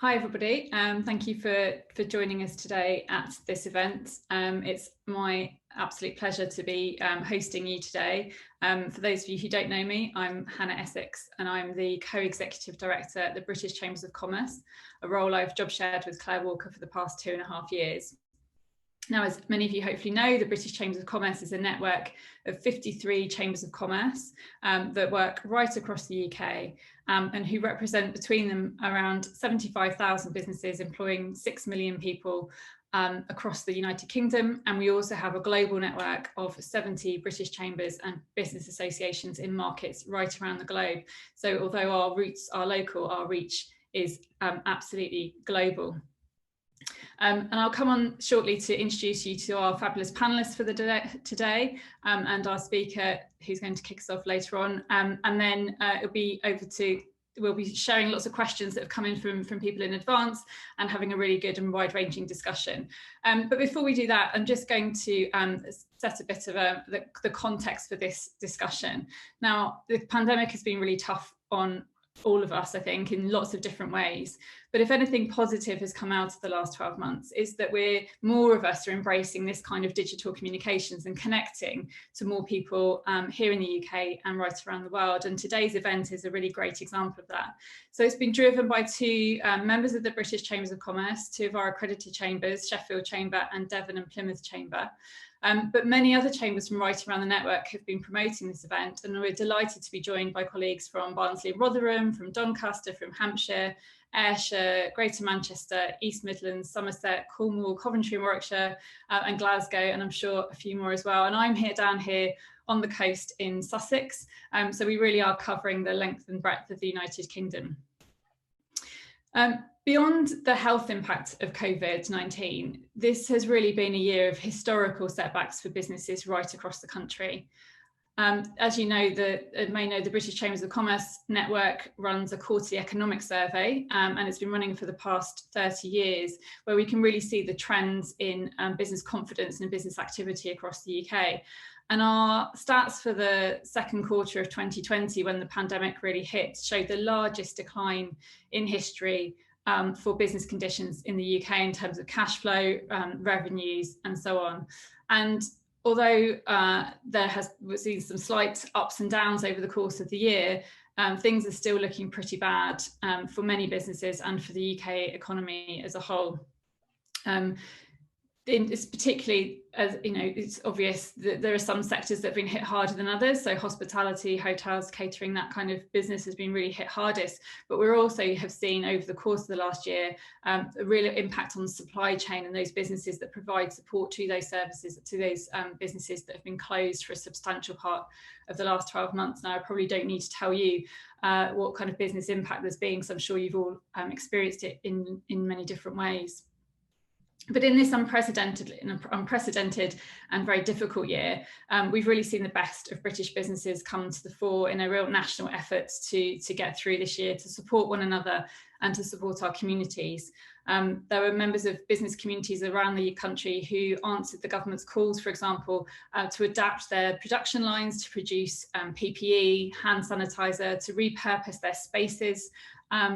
Hi everybody, thank you for joining us today at this event. It's my absolute pleasure to be hosting you today. For those of you who don't know me, I'm Hannah Essex and I'm the Co-Executive Director at the British Chambers of Commerce, a role I've job shared with Claire Walker for the past 2.5 years. Now, as many of you hopefully know, the British Chambers of Commerce is a network of 53 chambers of commerce that work right across the UK and who represent between them around 75,000 businesses employing 6 million people across the United Kingdom. And we also have a global network of 70 British chambers and business associations in markets right around the globe. So although our roots are local, our reach is absolutely global. And I'll come on shortly to introduce you to our fabulous panellists for the today and our speaker who's going to kick us off later on. And then it'll be over to, we'll be sharing lots of questions that have come in from people in advance and having a really good and wide-ranging discussion. But before we do that, I'm just going to set a bit of the context for this discussion. Now, the pandemic has been really tough on all of us, I think, in lots of different ways. But if anything positive has come out of the last 12 months, is that more of us are embracing this kind of digital communications and connecting to more people here in the UK and right around the world. And today's event is a really great example of that. So it's been driven by two members of the British Chambers of Commerce, two of our accredited chambers, Sheffield Chamber and Devon and Plymouth Chamber. But many other chambers from right around the network have been promoting this event, and we're delighted to be joined by colleagues from Barnsley and Rotherham, from Doncaster, from Hampshire, Ayrshire, Greater Manchester, East Midlands, Somerset, Cornwall, Coventry and Warwickshire, and Glasgow, and I'm sure a few more as well. And I'm here down here on the coast in Sussex, so we really are covering the length and breadth of the United Kingdom. Beyond the health impact of COVID-19, this has really been a year of historical setbacks for businesses right across the country. As you know, the British Chambers of Commerce network runs a quarterly economic survey, and it's been running for the past 30 years, where we can really see the trends in business confidence and business activity across the UK. And our stats for the second quarter of 2020, when the pandemic really hit, showed the largest decline in history for business conditions in the UK in terms of cash flow, revenues, and so on. And although there has been some slight ups and downs over the course of the year, things are still looking pretty bad for many businesses and for the UK economy as a whole. It's particularly, as you know, it's obvious that there are some sectors that have been hit harder than others. So hospitality, hotels, catering, that kind of business has been really hit hardest. But we also have seen over the course of the last year a real impact on the supply chain and those businesses that provide support to those services, to those businesses that have been closed for a substantial part of the last 12 months. Now, I probably don't need to tell you what kind of business impact there's been, so I'm sure you've all experienced it in many different ways. But in this unprecedented and very difficult year, we've really seen the best of British businesses come to the fore in a real national effort to get through this year, to support one another and to support our communities. There were members of business communities around the country who answered the government's calls, for example, to adapt their production lines to produce PPE, hand sanitizer, to repurpose their spaces,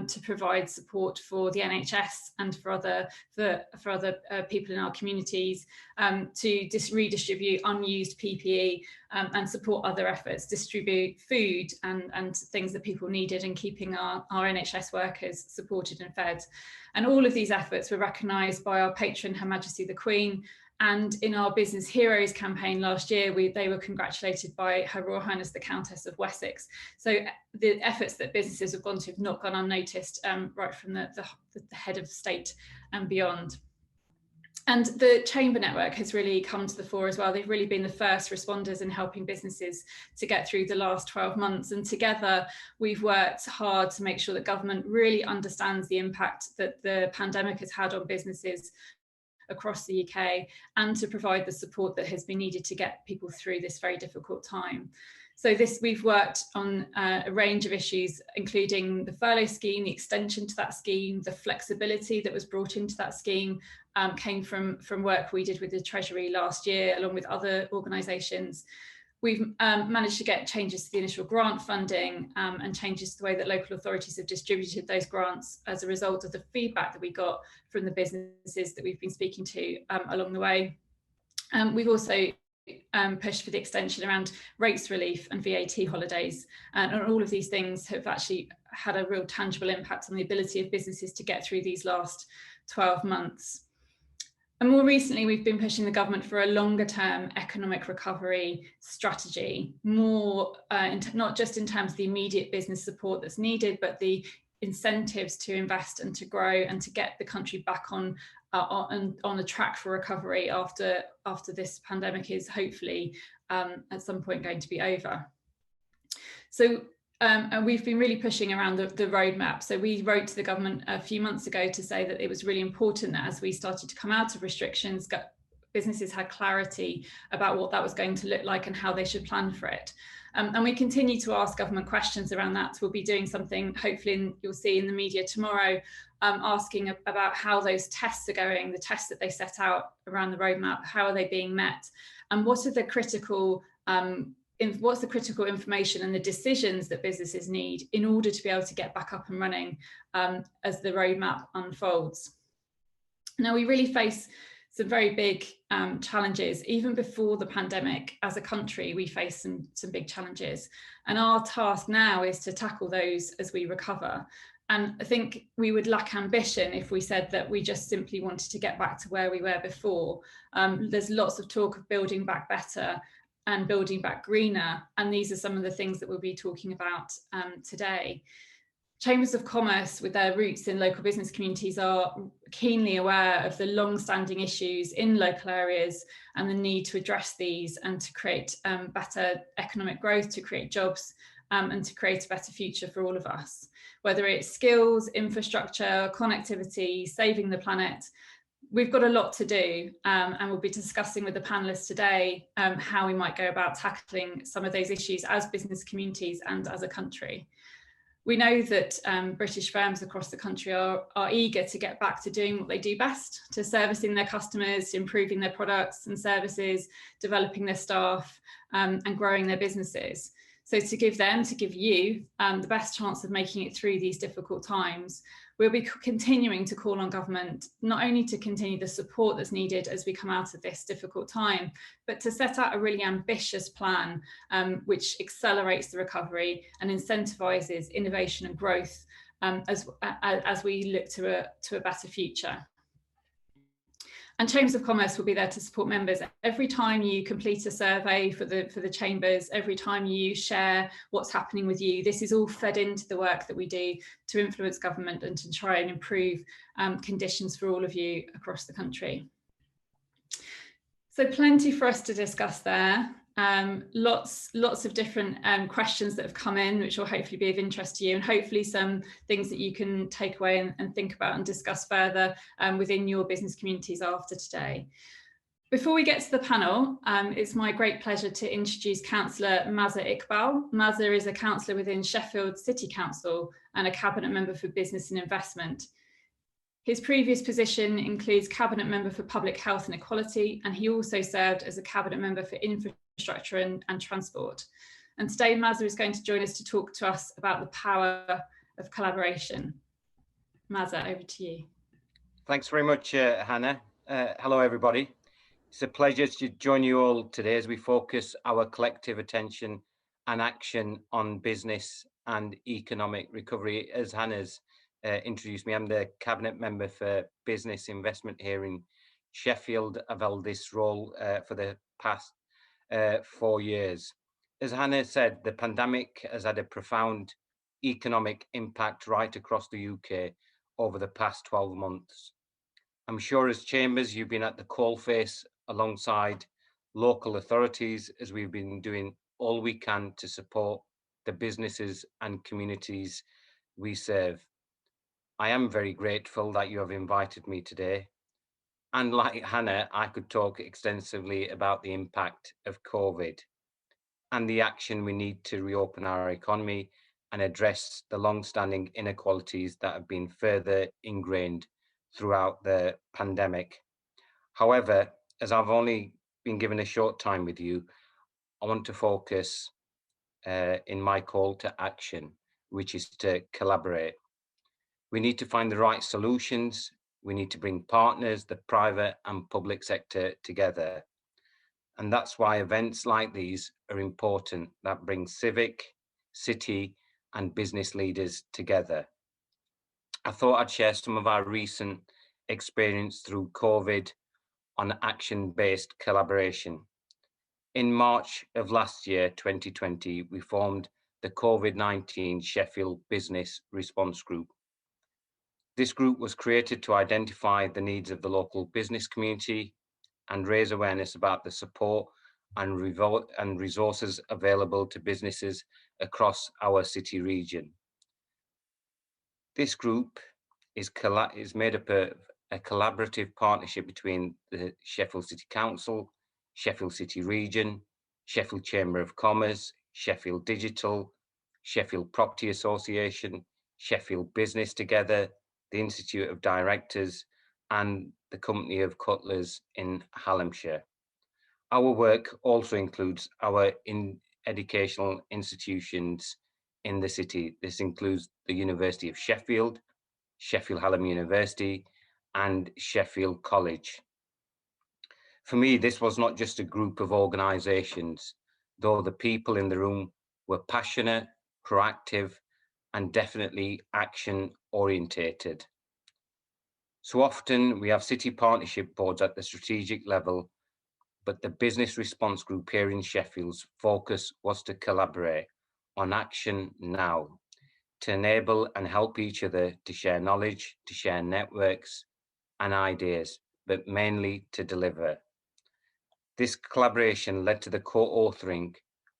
to provide support for the NHS and for other people in our communities, to redistribute unused PPE and support other efforts, distribute food and things that people needed, and keeping our NHS workers supported and fed. And all of these efforts were recognised by our patron, Her Majesty the Queen. And in our Business Heroes campaign last year, they were congratulated by Her Royal Highness the Countess of Wessex. So the efforts that businesses have gone to have not gone unnoticed, right from the head of state and beyond. And the Chamber network has really come to the fore as well. They've really been the first responders in helping businesses to get through the last 12 months. And together, we've worked hard to make sure that government really understands the impact that the pandemic has had on businesses across the UK, and to provide the support that has been needed to get people through this very difficult time. So we've worked on a range of issues, including the furlough scheme, the extension to that scheme, the flexibility that was brought into that scheme came from work we did with the Treasury last year, along with other organisations. We've managed to get changes to the initial grant funding and changes to the way that local authorities have distributed those grants as a result of the feedback that we got from the businesses that we've been speaking to along the way. We've also pushed for the extension around rates relief and VAT holidays, and all of these things have actually had a real tangible impact on the ability of businesses to get through these last 12 months. And more recently, we've been pushing the government for a longer term economic recovery strategy, more not just in terms of the immediate business support that's needed, but the incentives to invest and to grow and to get the country back on a track for recovery after this pandemic is hopefully at some point going to be over. So and we've been really pushing around the roadmap. So we wrote to the government a few months ago to say that it was really important that as we started to come out of restrictions, businesses had clarity about what that was going to look like and how they should plan for it. And we continue to ask government questions around that. We'll be doing something, hopefully you'll see in the media tomorrow, asking about how those tests are going, the tests that they set out around the roadmap, how are they being met, and what are the critical what's the critical information and the decisions that businesses need in order to be able to get back up and running as the roadmap unfolds. Now, we really face some very big challenges. Even before the pandemic, as a country, we face some big challenges. And our task now is to tackle those as we recover. And I think we would lack ambition if we said that we just simply wanted to get back to where we were before. There's lots of talk of building back better and building back greener. And these are some of the things that we'll be talking about today. Chambers of Commerce, with their roots in local business communities, are keenly aware of the long-standing issues in local areas and the need to address these and to create better economic growth, to create jobs, and to create a better future for all of us. Whether it's skills, infrastructure, connectivity, saving the planet, we've got a lot to do, and we'll be discussing with the panelists today how we might go about tackling some of those issues as business communities and as a country. We know that British firms across the country are eager to get back to doing what they do best, to servicing their customers, to improving their products and services, developing their staff, and growing their businesses. So to give you the best chance of making it through these difficult times, we'll be continuing to call on government not only to continue the support that's needed as we come out of this difficult time, but to set out a really ambitious plan which accelerates the recovery and incentivises innovation and growth as we look to a better future. And Chambers of Commerce will be there to support members. Every time you complete a survey for the chambers, every time you share what's happening with you, this is all fed into the work that we do to influence government and to try and improve conditions for all of you across the country. So plenty for us to discuss there. Lots of different questions that have come in, which will hopefully be of interest to you, and hopefully some things that you can take away and think about and discuss further within your business communities after today. Before we get to the panel, it's my great pleasure to introduce Councillor Mazher Iqbal. Mazza is a councillor within Sheffield City Council and a Cabinet Member for Business and Investment. His previous position includes Cabinet Member for Public Health and Equality, and he also served as a Cabinet Member for Infrastructure and Transport. And today Mazza is going to join us to talk to us about the power of collaboration. Mazza, over to you. Thanks very much, Hannah. Hello, everybody. It's a pleasure to join you all today as we focus our collective attention and action on business and economic recovery. As Hannah's introduced me, I'm the Cabinet Member for Business Investment here in Sheffield. I've held this role for the past 4 years. As Hannah said, the pandemic has had a profound economic impact right across the UK over the past 12 months. I'm sure as Chambers, you've been at the coalface alongside local authorities as we've been doing all we can to support the businesses and communities we serve. I am very grateful that you have invited me today. And like Hannah, I could talk extensively about the impact of COVID and the action we need to reopen our economy and address the long-standing inequalities that have been further ingrained throughout the pandemic. However, as I've only been given a short time with you, I want to focus in my call to action, which is to collaborate. We need to find the right solutions. We need to bring partners, the private and public sector together. And that's why events like these are important, that bring civic, city and business leaders together. I thought I'd share some of our recent experience through COVID on action-based collaboration. In March of last year, 2020, we formed the COVID-19 Sheffield Business Response Group. This group was created to identify the needs of the local business community and raise awareness about the support and resources available to businesses across our city region. This group is made up of a collaborative partnership between the Sheffield City Council, Sheffield City Region, Sheffield Chamber of Commerce, Sheffield Digital, Sheffield Property Association, Sheffield Business Together, the Institute of Directors, and the Company of Cutlers in Hallamshire. Our work also includes our educational institutions in the city. This includes the University of Sheffield, Sheffield Hallam University, and Sheffield College. For me, this was not just a group of organisations, though the people in the room were passionate, proactive, and definitely action-orientated. So often we have city partnership boards at the strategic level, but the business response group here in Sheffield's focus was to collaborate on action now, to enable and help each other to share knowledge, to share networks and ideas, but mainly to deliver. This collaboration led to the co-authoring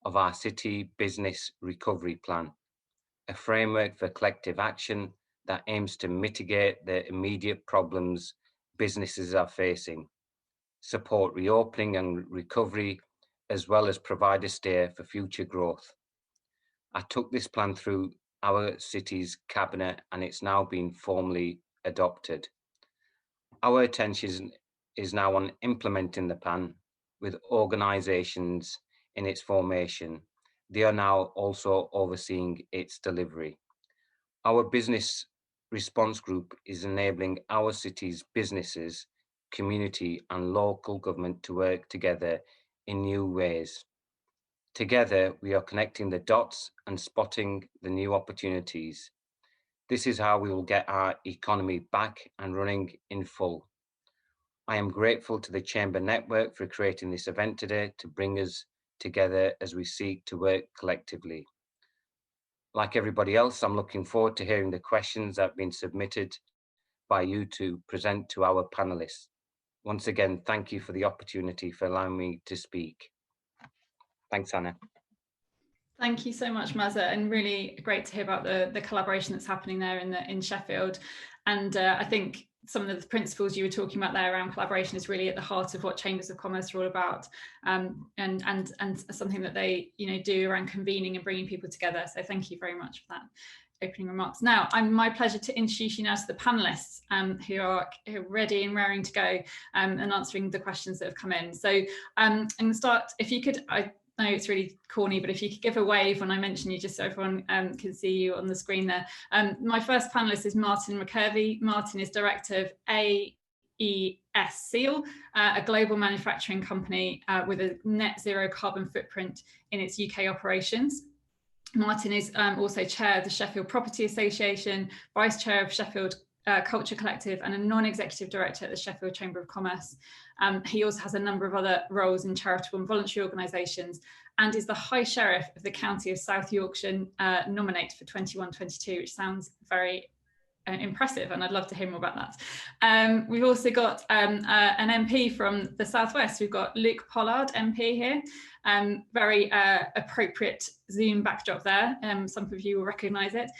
of our City Business Recovery Plan, a framework for collective action that aims to mitigate the immediate problems businesses are facing, support reopening and recovery, as well as provide a steer for future growth. I took this plan through our city's cabinet and it's now been formally adopted. Our attention is now on implementing the plan with organisations in its formation. They are now also overseeing its delivery. Our business response group is enabling our city's businesses, community and local government to work together in new ways. Together, we are connecting the dots and spotting the new opportunities. This is how we will get our economy back and running in full. I am grateful to the Chamber Network for creating this event today to bring us together as we seek to work collectively. Like everybody else, I'm looking forward to hearing the questions that have been submitted by you to present to our panelists. Once again, thank you for the opportunity for allowing me to speak. Thanks, Anna. Thank you so much, Maza, and really great to hear about the collaboration that's happening there in Sheffield. And I think some of the principles you were talking about there around collaboration is really at the heart of what Chambers of Commerce are all about, and something that they do around convening and bringing people together. So thank you very much for that opening remarks. Now, my pleasure to introduce you now to the panelists who are ready and raring to go and answering the questions that have come in. So I'm going to start, if you could, I know it's really corny, but if you could give a wave when I mention you, just so everyone can see you on the screen there. My first panelist is Martin Mccurvey. Martin is director of AESSEAL, a global manufacturing company with a net zero carbon footprint in its UK operations. Martin is also chair of the Sheffield Property Association, vice chair of Sheffield Culture Collective, and a non-executive director at the Sheffield Chamber of Commerce. He also has a number of other roles in charitable and voluntary organisations, and is the High Sheriff of the County of South Yorkshire, nominated for 21-22, which sounds very impressive, and I'd love to hear more about that. We've also got an MP from the Southwest. We've got Luke Pollard, MP here. Very appropriate Zoom backdrop there. Some of you will recognise it.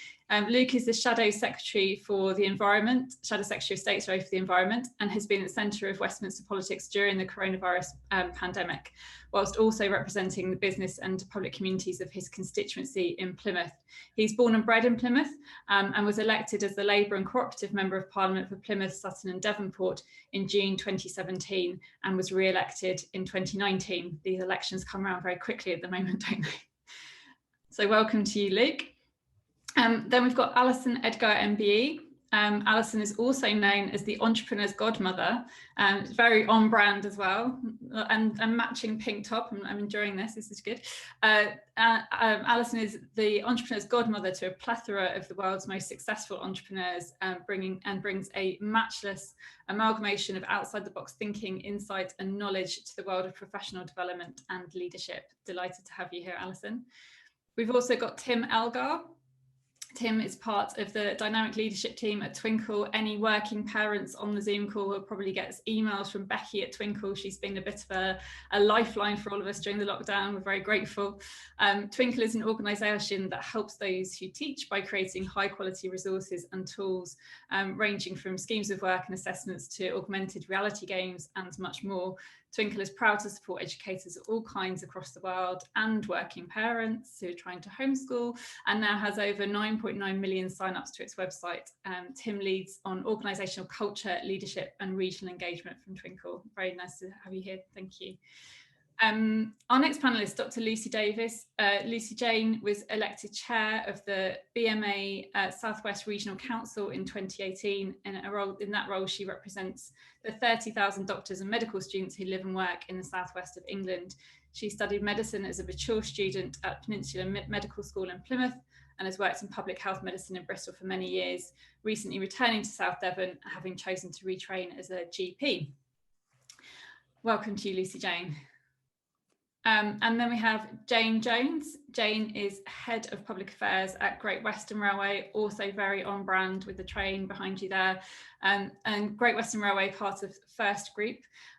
Luke is the Shadow Secretary for the Environment, Shadow Secretary of State for the Environment, and has been at the centre of Westminster politics during the coronavirus pandemic, whilst also representing the business and public communities of his constituency in Plymouth. He's born and bred in Plymouth and was elected as the Labour and Cooperative Member of Parliament for Plymouth, Sutton and Devonport in June 2017 and was re-elected in 2019. These elections come come around very quickly at the moment, don't they? So welcome to you, Luke. Then we've got Alison Edgar MBE. Alison is also known as the entrepreneur's godmother. It's very on brand as well, and matching pink top. I'm enjoying this. This is good. Alison is the entrepreneur's godmother to a plethora of the world's most successful entrepreneurs, brings a matchless amalgamation of outside-the-box thinking, insight, and knowledge to the world of professional development and leadership. Delighted to have you here, Alison. We've also got Tim Elgar. Tim is part of the dynamic leadership team at Twinkl. Any working parents on the Zoom call will probably get emails from Becky at Twinkl. She's been a bit of a lifeline for all of us during the lockdown. We're very grateful. Twinkl is an organisation that helps those who teach by creating high quality resources and tools, ranging from schemes of work and assessments to augmented reality games and much more. Twinkl is proud to support educators of all kinds across the world and working parents who are trying to homeschool, and now has over 9.9 million sign-ups to its website. Tim leads on organisational culture, leadership and regional engagement from Twinkl. Very nice to have you here. Thank you. Our next panelist, Dr. Lucy Davis. Lucy Jane was elected chair of the BMA Southwest Regional Council in 2018. In that role, she represents the 30,000 doctors and medical students who live and work in the southwest of England. She studied medicine as a mature student at Peninsula Medical School in Plymouth and has worked in public health medicine in Bristol for many years, recently returning to South Devon, having chosen to retrain as a GP. Welcome to you, Lucy Jane. And then we have Jane Jones. Jane is Head of Public Affairs at Great Western Railway, also very on brand with the train behind you there. And Great Western Railway, part of First Group,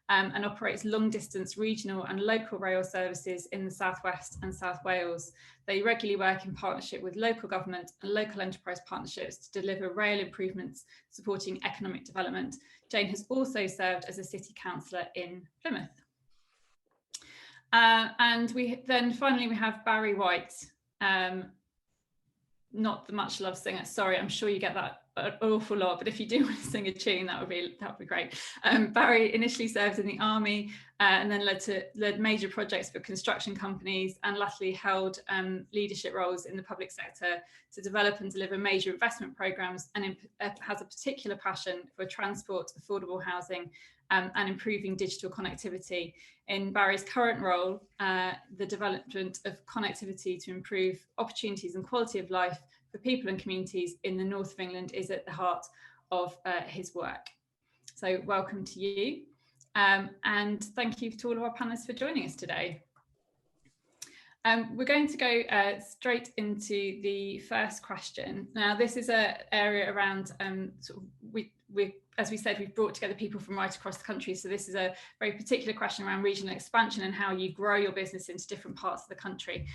and operates long distance regional and local rail services in the South West and South Wales. They regularly work in partnership with local government and local enterprise partnerships to deliver rail improvements supporting economic development. Jane has also served as a city councillor in Plymouth. And finally we have Barry White, not the much loved singer. Sorry, I'm sure you get that an awful lot, but if you do want to sing a tune, that would be great. Barry initially served in the army and then led major projects for construction companies, and latterly held leadership roles in the public sector to develop and deliver major investment programs, and has a particular passion for transport, affordable housing, and improving digital connectivity. In Barry's current role, the development of connectivity to improve opportunities and quality of life for people and communities in the north of England is at the heart of his work. So welcome to you, and thank you to all of our panelists for joining us today. We're going to go straight into the first question. Now, this is an area around, as we said, we've brought together people from right across the country. So this is a very particular question around regional expansion and how you grow your business into different parts of the country.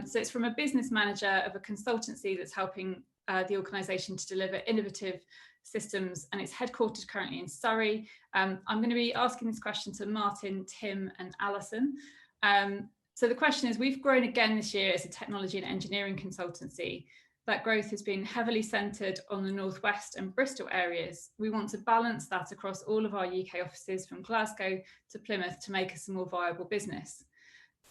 So it's from a business manager of a consultancy that's helping the organisation to deliver innovative systems, and it's headquartered currently in Surrey. I'm going to be asking this question to Martin, Tim and Alison. So the question is, we've grown again this year as a technology and engineering consultancy. That growth has been heavily centred on the Northwest and Bristol areas. We want to balance that across all of our UK offices from Glasgow to Plymouth to make us a more viable business.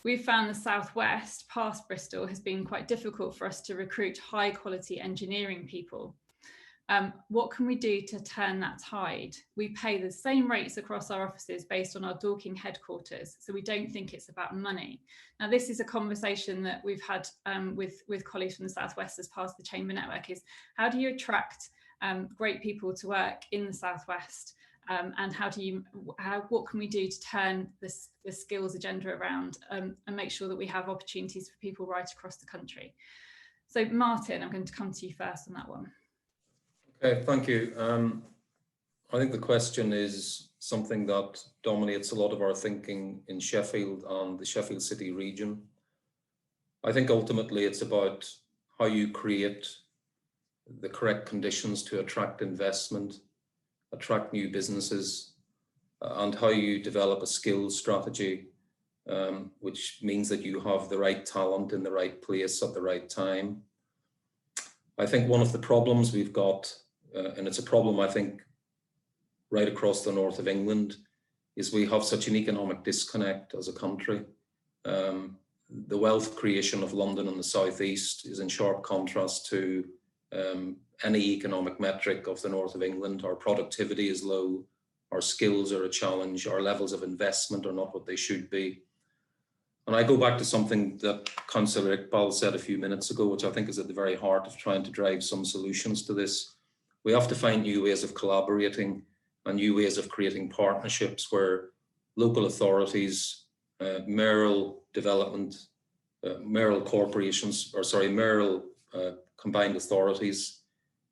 We've found the Southwest, past Bristol, has been quite difficult for us to recruit high quality engineering people. What can we do to turn that tide? We pay the same rates across our offices based on our Dorking headquarters, so we don't think it's about money. Now, this is a conversation that we've had with colleagues from the Southwest as part of the Chamber network, is how do you attract great people to work in the Southwest, and what can we do to turn the skills agenda around, and make sure that we have opportunities for people right across the country. So Martin, I'm going to come to you first on that one. Okay, thank you. I think the question is something that dominates a lot of our thinking in Sheffield and the Sheffield City region. I think ultimately it's about how you create the correct conditions to attract investment, attract new businesses, and how you develop a skills strategy, which means that you have the right talent in the right place at the right time. I think one of the problems we've got, and it's a problem I think right across the north of England, is we have such an economic disconnect as a country. The wealth creation of London and the southeast is in sharp contrast to any economic metric of the north of England. Our productivity is low, our skills are a challenge, our levels of investment are not what they should be. And I go back to something that Councillor Iqbal said a few minutes ago, which I think is at the very heart of trying to drive some solutions to this. We have to find new ways of collaborating and new ways of creating partnerships where local authorities, mayoral development, mayoral corporations, or sorry, mayoral combined authorities,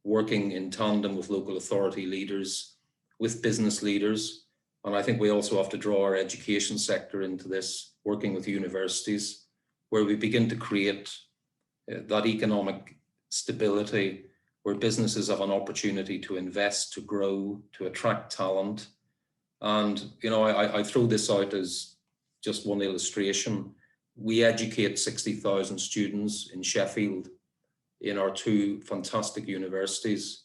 working in tandem with local authority leaders, with business leaders. And I think we also have to draw our education sector into this, working with universities, where we begin to create that economic stability, where businesses have an opportunity to invest, to grow, to attract talent. And, you know, I throw this out as just one illustration. We educate 60,000 students in Sheffield in our two fantastic universities.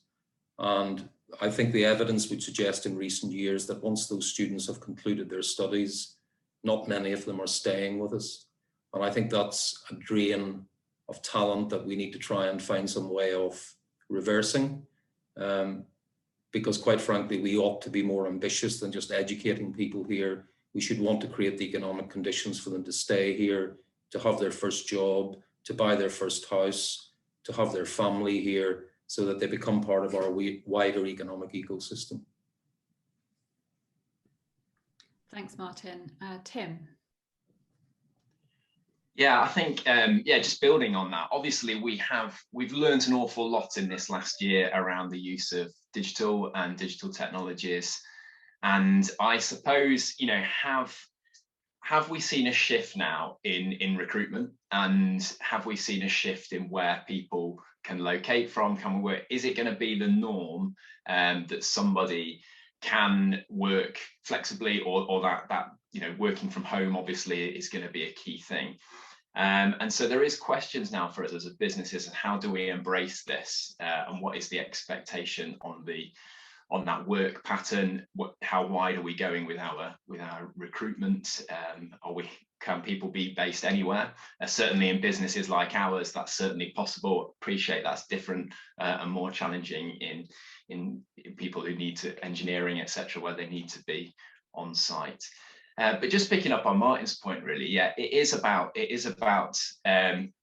And I think the evidence would suggest in recent years that once those students have concluded their studies, not many of them are staying with us. And I think that's a drain of talent that we need to try and find some way of reversing. Because quite frankly, we ought to be more ambitious than just educating people here. We should want to create the economic conditions for them to stay here, to have their first job, to buy their first house, to have their family here, so that they become part of our wider economic ecosystem. Thanks, Martin. Tim. Yeah, I think, just building on that, obviously we've learned an awful lot in this last year around the use of digital and digital technologies. And I suppose, you know, have we seen a shift now in recruitment, and have we seen a shift in where people can locate from, can we work? Is it going to be the norm that somebody can work flexibly, or that you know, working from home obviously is going to be a key thing. And so there is questions now for us as a businesses, and how do we embrace this, and what is the expectation on that work pattern? How wide are we going with our recruitment? Can people be based anywhere? Certainly in businesses like ours, that's certainly possible. Appreciate that's different and more challenging in people who need to engineering, etc., where they need to be on site. But just picking up on Martin's point, really, yeah, it is about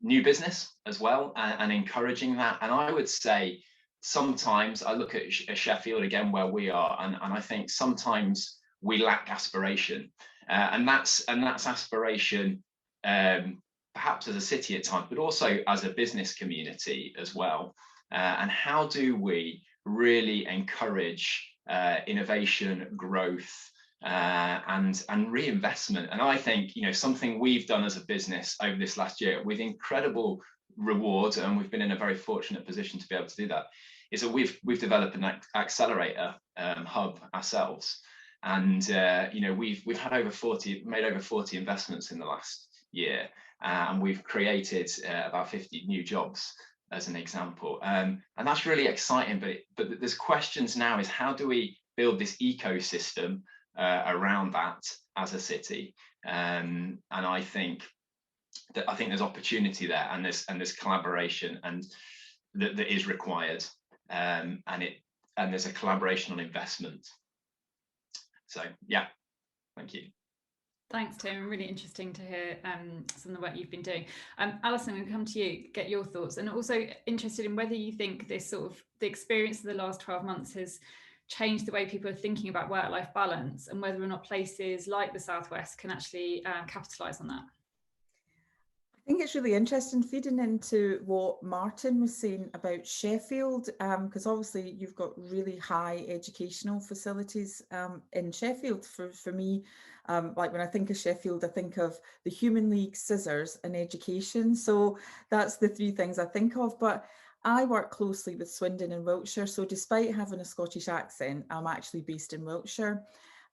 new business as well, and encouraging that. And I would say sometimes I look at Sheffield again, where we are, and I think sometimes we lack aspiration, and that's aspiration, perhaps as a city at times, but also as a business community as well. And how do we really encourage innovation, growth, and reinvestment? And I think, you know, something we've done as a business over this last year with incredible reward, and we've been in a very fortunate position to be able to do that, is that we've developed an accelerator hub ourselves, and you know, we've made over 40 investments in the last year, and we've created about 50 new jobs as an example, and that's really exciting. But there's questions now, is how do we build this ecosystem around that as a city? And I think there's opportunity there, and there's collaboration, and that is required, and there's a collaboration on investment. So yeah, thank you. Thanks, Tim. Really interesting to hear some of the work you've been doing. Alison, we'll come to you, get your thoughts, and also interested in whether you think this sort of the experience of the last 12 months has changed the way people are thinking about work-life balance, and whether or not places like the Southwest can actually capitalise on that. I think it's really interesting, feeding into what Martin was saying about Sheffield, because obviously you've got really high educational facilities in Sheffield. For me, like when I think of Sheffield, I think of the Human League, scissors, and education. So that's the three things I think of. But I work closely with Swindon and Wiltshire. So despite having a Scottish accent, I'm actually based in Wiltshire.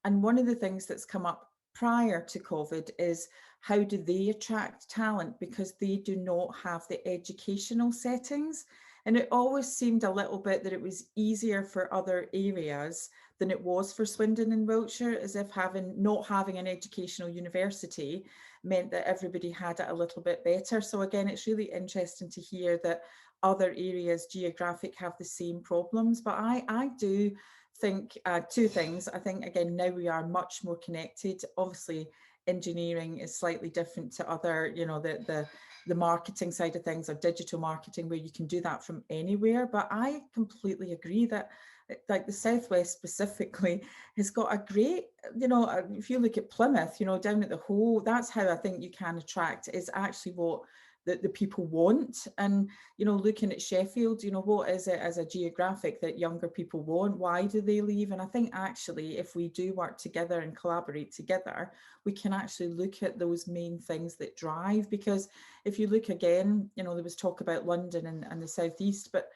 And one of the things that's come up prior to COVID is how do they attract talent, because they do not have the educational settings And it always seemed a little bit that it was easier for other areas than it was for Swindon and Wiltshire, as if not having an educational university meant that everybody had it a little bit better. So again, it's really interesting to hear that other areas geographic have the same problems. But I do think two things. I think, again, now we are much more connected. Obviously, engineering is slightly different to other, you know, the marketing side of things, or digital marketing, where you can do that from anywhere. But I completely agree that, like, the Southwest specifically has got a great, you know, if you look at Plymouth, you know, down at the Hoe, that's how I think you can attract, is actually what the people want. And, you know, looking at Sheffield, you know, what is it as a geographic that younger people want? Why do they leave? And I think actually, if we do work together and collaborate together, we can actually look at those main things that drive. Because if you look again, you know, there was talk about London and the Southeast, but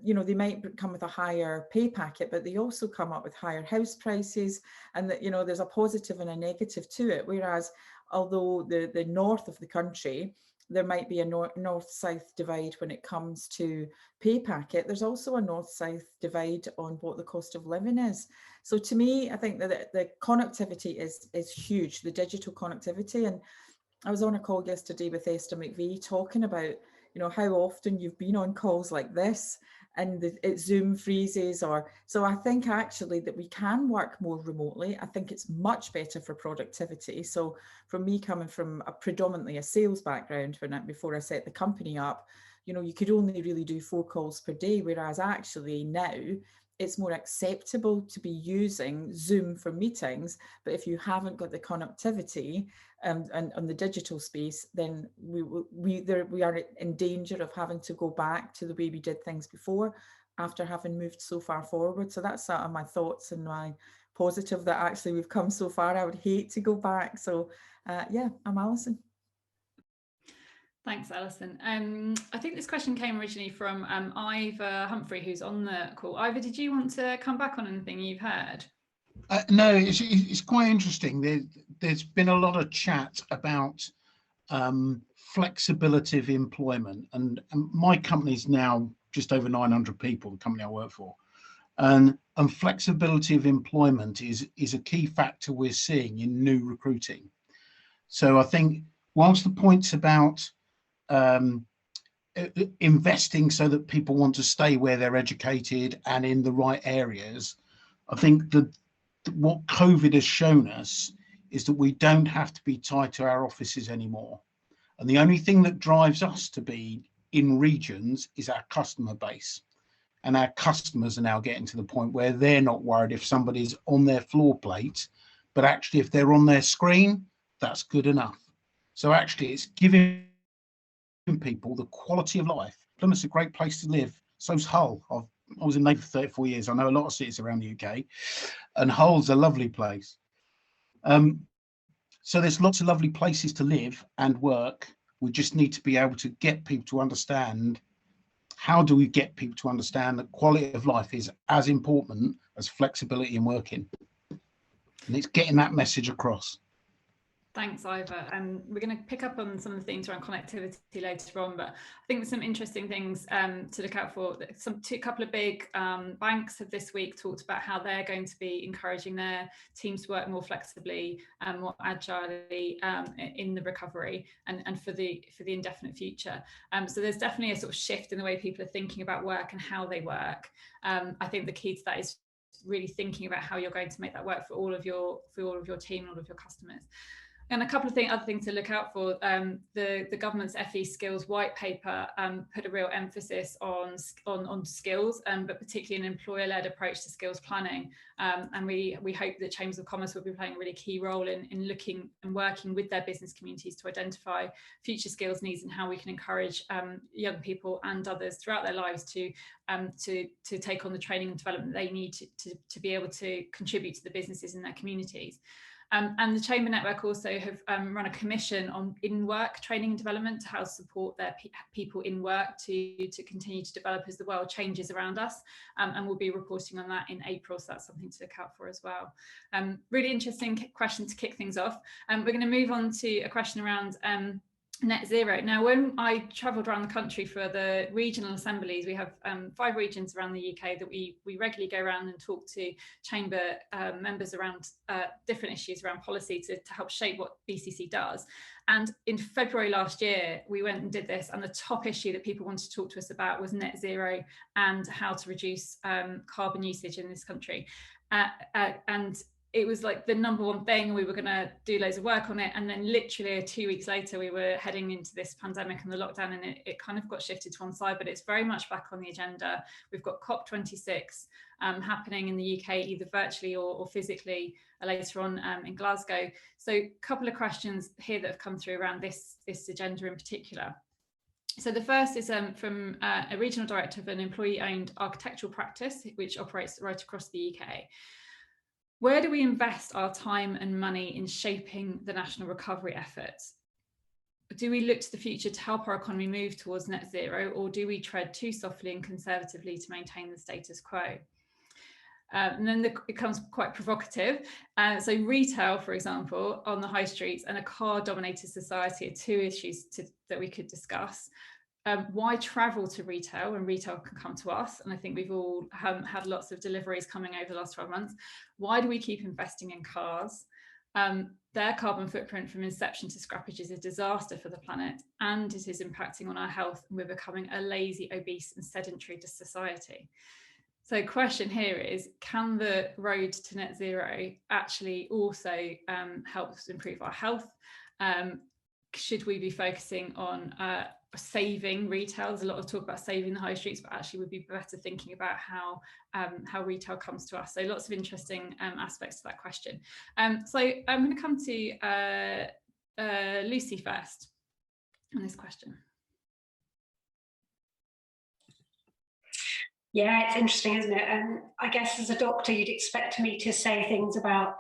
you know, they might come with a higher pay packet, but they also come up with higher house prices, and that, you know, there's a positive and a negative to it. Whereas, although the north of the country, there might be a north-south divide when it comes to pay packet, there's also a north-south divide on what the cost of living is. So to me, I think that the connectivity is huge, the digital connectivity. And I was on a call yesterday with Esther Mckervey talking about, you know, how often you've been on calls like this and it Zoom freezes, or so. I think actually that we can work more remotely. I think it's much better for productivity. So for me, coming from predominantly a sales background, before I set the company up, you know, you could only really do 4 calls per day, whereas actually now it's more acceptable to be using Zoom for meetings. But if you haven't got the connectivity and on the digital space, then we are in danger of having to go back to the way we did things before, after having moved so far forward. So that's sort of my thoughts and my positive, that actually we've come so far. I would hate to go back. So yeah, I'm Alison. Thanks, Alison. I think this question came originally from Ivor Humphrey, who's on the call. Ivor, did you want to come back on anything you've heard? No, it's quite interesting. There's been a lot of chat about flexibility of employment, and my company's now just over 900 people, the company I work for, and flexibility of employment is a key factor we're seeing in new recruiting. So I think whilst the points about investing so that people want to stay where they're educated and in the right areas, I think that what COVID has shown us is that we don't have to be tied to our offices anymore. And the only thing that drives us to be in regions is our customer base. And our customers are now getting to the point where they're not worried if somebody's on their floor plate, but actually if they're on their screen, that's good enough. So actually it's giving people the quality of life. Plymouth's a great place to live. So's Hull. I was in Navy for 34 years. I know a lot of cities around the UK, and Hull's a lovely place. So there's lots of lovely places to live and work. We just need to be able to get people to understand, how do we get people to understand that quality of life is as important as flexibility in working? And it's getting that message across. Thanks, Ivor. We're going to pick up on some of the things around connectivity later on, but I think there's some interesting things to look out for. A couple of big banks have this week talked about how they're going to be encouraging their teams to work more flexibly and more agilely in the recovery and for the indefinite future. So there's definitely a sort of shift in the way people are thinking about work and how they work. I think the key to that is really thinking about how you're going to make that work for all of your team and all of your customers. And a couple of other things to look out for. The government's FE skills white paper put a real emphasis on skills, but particularly an employer-led approach to skills planning. And we hope that Chambers of Commerce will be playing a really key role in looking and working with their business communities to identify future skills needs and how we can encourage young people and others throughout their lives to take on the training and development they need to be able to contribute to the businesses in their communities. And the Chamber Network also have run a commission on in-work training and development to help support their people in work to continue to develop as the world changes around us. And we'll be reporting on that in April, so that's something to look out for as well. Really interesting question to kick things off. We're going to move on to a question around net zero. Now, when I travelled around the country for the regional assemblies, we have 5 regions around the UK that we regularly go around and talk to chamber members around different issues around policy to help shape what BCC does. And in February last year, we went and did this, and the top issue that people wanted to talk to us about was net zero and how to reduce carbon usage in this country. And it was like the #1 thing. We were going to do loads of work on it, and then literally 2 weeks later we were heading into this pandemic and the lockdown, and it kind of got shifted to one side, but it's very much back on the agenda. We've got COP26 happening in the UK, either virtually or physically later on in Glasgow. So a couple of questions here that have come through around this agenda in particular. So the first is from a regional director of an employee-owned architectural practice which operates right across the UK. Where do we invest our time and money in shaping the national recovery efforts? Do we look to the future to help our economy move towards net zero, or do we tread too softly and conservatively to maintain the status quo? And then it becomes quite provocative. So retail, for example, on the high streets and a car-dominated society are 2 issues that we could discuss. Why travel to retail when retail can come to us? And I think we've all had lots of deliveries coming over the last 12 months. Why do we keep investing in cars? Their carbon footprint from inception to scrappage is a disaster for the planet, and it is impacting on our health, and we're becoming a lazy, obese and sedentary society. So the question here is, can the road to net zero actually also help us improve our health? Should we be focusing on saving retail? There's a lot of talk about saving the high streets, but actually we'd be better thinking about how retail comes to us. So lots of interesting aspects to that question. So I'm going to come to Lucy first on this question. Yeah, it's interesting, isn't it? I guess as a doctor, you'd expect me to say things about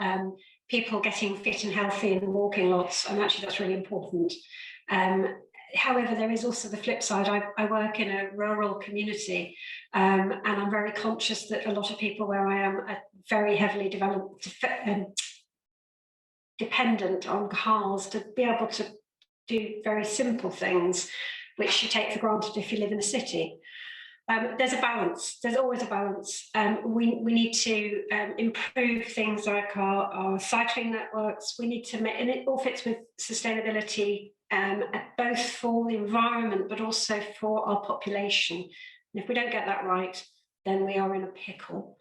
people getting fit and healthy and walking lots, and actually that's really important. However, there is also the flip side. I work in a rural community, and I'm very conscious that a lot of people where I am are very heavily dependent on cars to be able to do very simple things, which you take for granted if you live in a city. There's a balance. There's always a balance. We need to improve things like our cycling networks. We need to make, and it all fits with sustainability, both for the environment, but also for our population. And if we don't get that right, then we are in a pickle.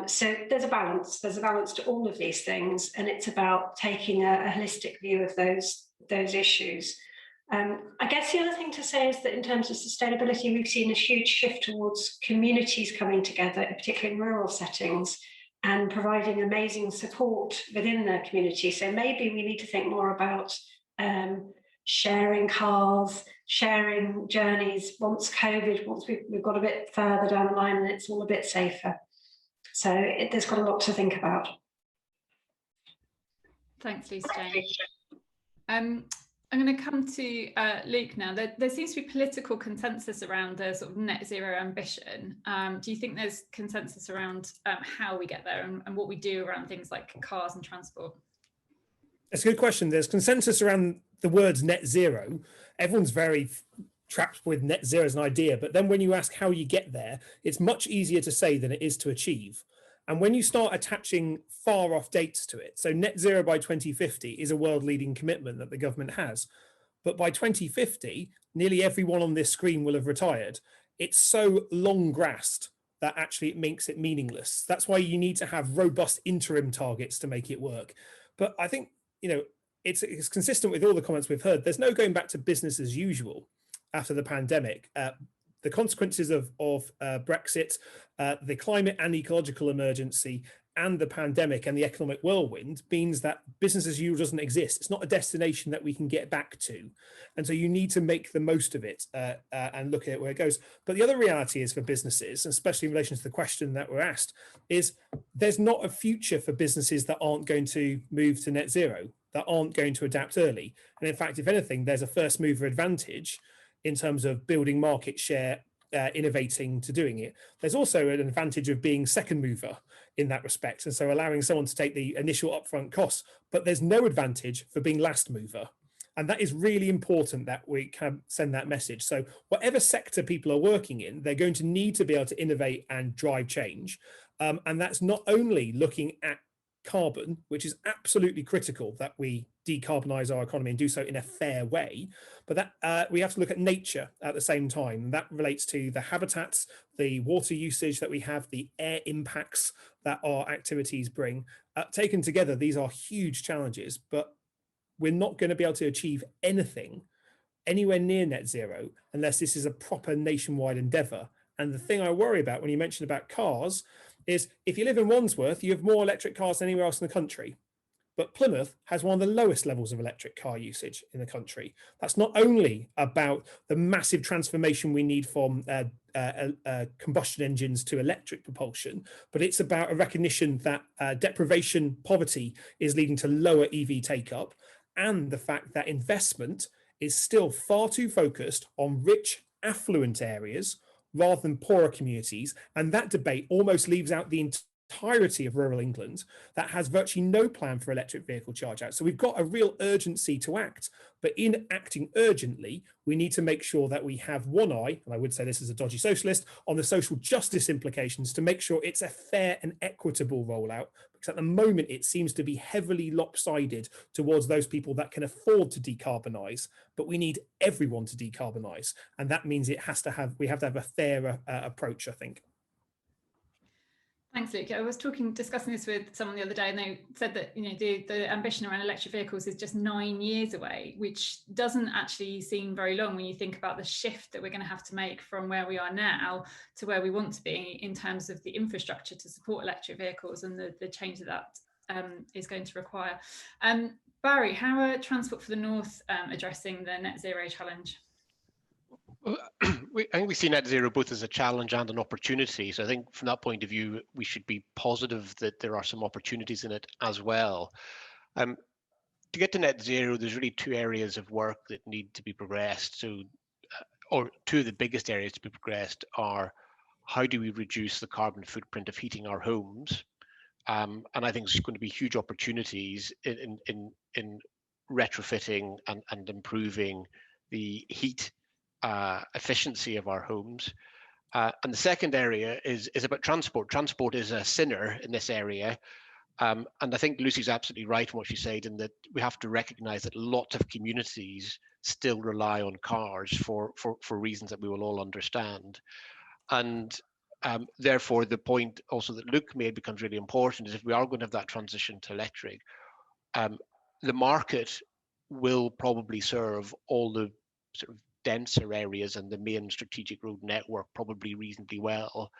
So there's a balance. There's a balance to all of these things, and it's about taking a holistic view of those issues. I guess the other thing to say is that in terms of sustainability, we've seen a huge shift towards communities coming together, particularly in rural settings, and providing amazing support within their community. So maybe we need to think more about sharing cars, sharing journeys once we've got a bit further down the line and it's all a bit safer. So there's got a lot to think about. Thanks, Lucy Jane. I'm going to come to Luke now. There seems to be political consensus around the sort of net zero ambition. Do you think there's consensus around how we get there and what we do around things like cars and transport? That's a good question. There's consensus around the words net zero. Everyone's very trapped with net zero as an idea, but then when you ask how you get there, it's much easier to say than it is to achieve. And when you start attaching far off dates to it, so net zero by 2050 is a world leading commitment that the government has. But by 2050, nearly everyone on this screen will have retired. It's so long grasped that actually it makes it meaningless. That's why you need to have robust interim targets to make it work. But I think, it's consistent with all the comments we've heard. There's no going back to business as usual after the pandemic. The consequences of Brexit, the climate and ecological emergency, and the pandemic and the economic whirlwind means that business as usual doesn't exist. It's not a destination that we can get back to. And so you need to make the most of it and look at where it goes. But the other reality is for businesses, especially in relation to the question that we're asked, is there's not a future for businesses that aren't going to move to net zero, that aren't going to adapt early. And in fact, if anything, there's a first mover advantage in terms of building market share, innovating to doing it. There's also an advantage of being second mover in that respect, and so allowing someone to take the initial upfront costs, but there's no advantage for being last mover. And that is really important that we can send that message. So whatever sector people are working in, they're going to need to be able to innovate and drive change. And that's not only looking at carbon, which is absolutely critical that we decarbonize our economy and do so in a fair way, but that we have to look at nature at the same time. And that relates to the habitats, the water usage that we have, the air impacts that our activities bring. Taken together, these are huge challenges, but we're not going to be able to achieve anything anywhere near net zero unless this is a proper nationwide endeavour. And the thing I worry about when you mention about cars is if you live in Wandsworth, you have more electric cars than anywhere else in the country. But Plymouth has one of the lowest levels of electric car usage in the country. That's not only about the massive transformation we need from combustion engines to electric propulsion, but it's about a recognition that deprivation poverty is leading to lower EV take-up, and the fact that investment is still far too focused on rich, affluent areas rather than poorer communities. And that debate almost leaves out the entirety of rural England that has virtually no plan for electric vehicle charge out. So we've got a real urgency to act, but in acting urgently, we need to make sure that we have one eye, and I would say this as a dodgy socialist, on the social justice implications to make sure it's a fair and equitable rollout, because at the moment it seems to be heavily lopsided towards those people that can afford to decarbonise, but we need everyone to decarbonise, and that means we have to have a fairer approach, I think. Thanks, Luke. I was discussing this with someone the other day, and they said that the ambition around electric vehicles is just 9 years away, which doesn't actually seem very long when you think about the shift that we're going to have to make from where we are now to where we want to be in terms of the infrastructure to support electric vehicles and the change that is going to require. Barry, how are Transport for the North addressing the net zero challenge? Well, I think we see net zero both as a challenge and an opportunity. So I think from that point of view, we should be positive that there are some opportunities in it as well. To get to net zero, there's really two areas of work that need to be progressed. So, or two of the biggest areas to be progressed are how do we reduce the carbon footprint of heating our homes? And I think there's going to be huge opportunities in retrofitting and improving the heat efficiency of our homes. And the second area is about transport. Transport is a sinner in this area. And I think Lucy's absolutely right in what she said, in that we have to recognize that lots of communities still rely on cars for reasons that we will all understand. And therefore, the point also that Luke made becomes really important is if we are going to have that transition to electric, the market will probably serve all the sort of denser areas and the main strategic road network probably reasonably well,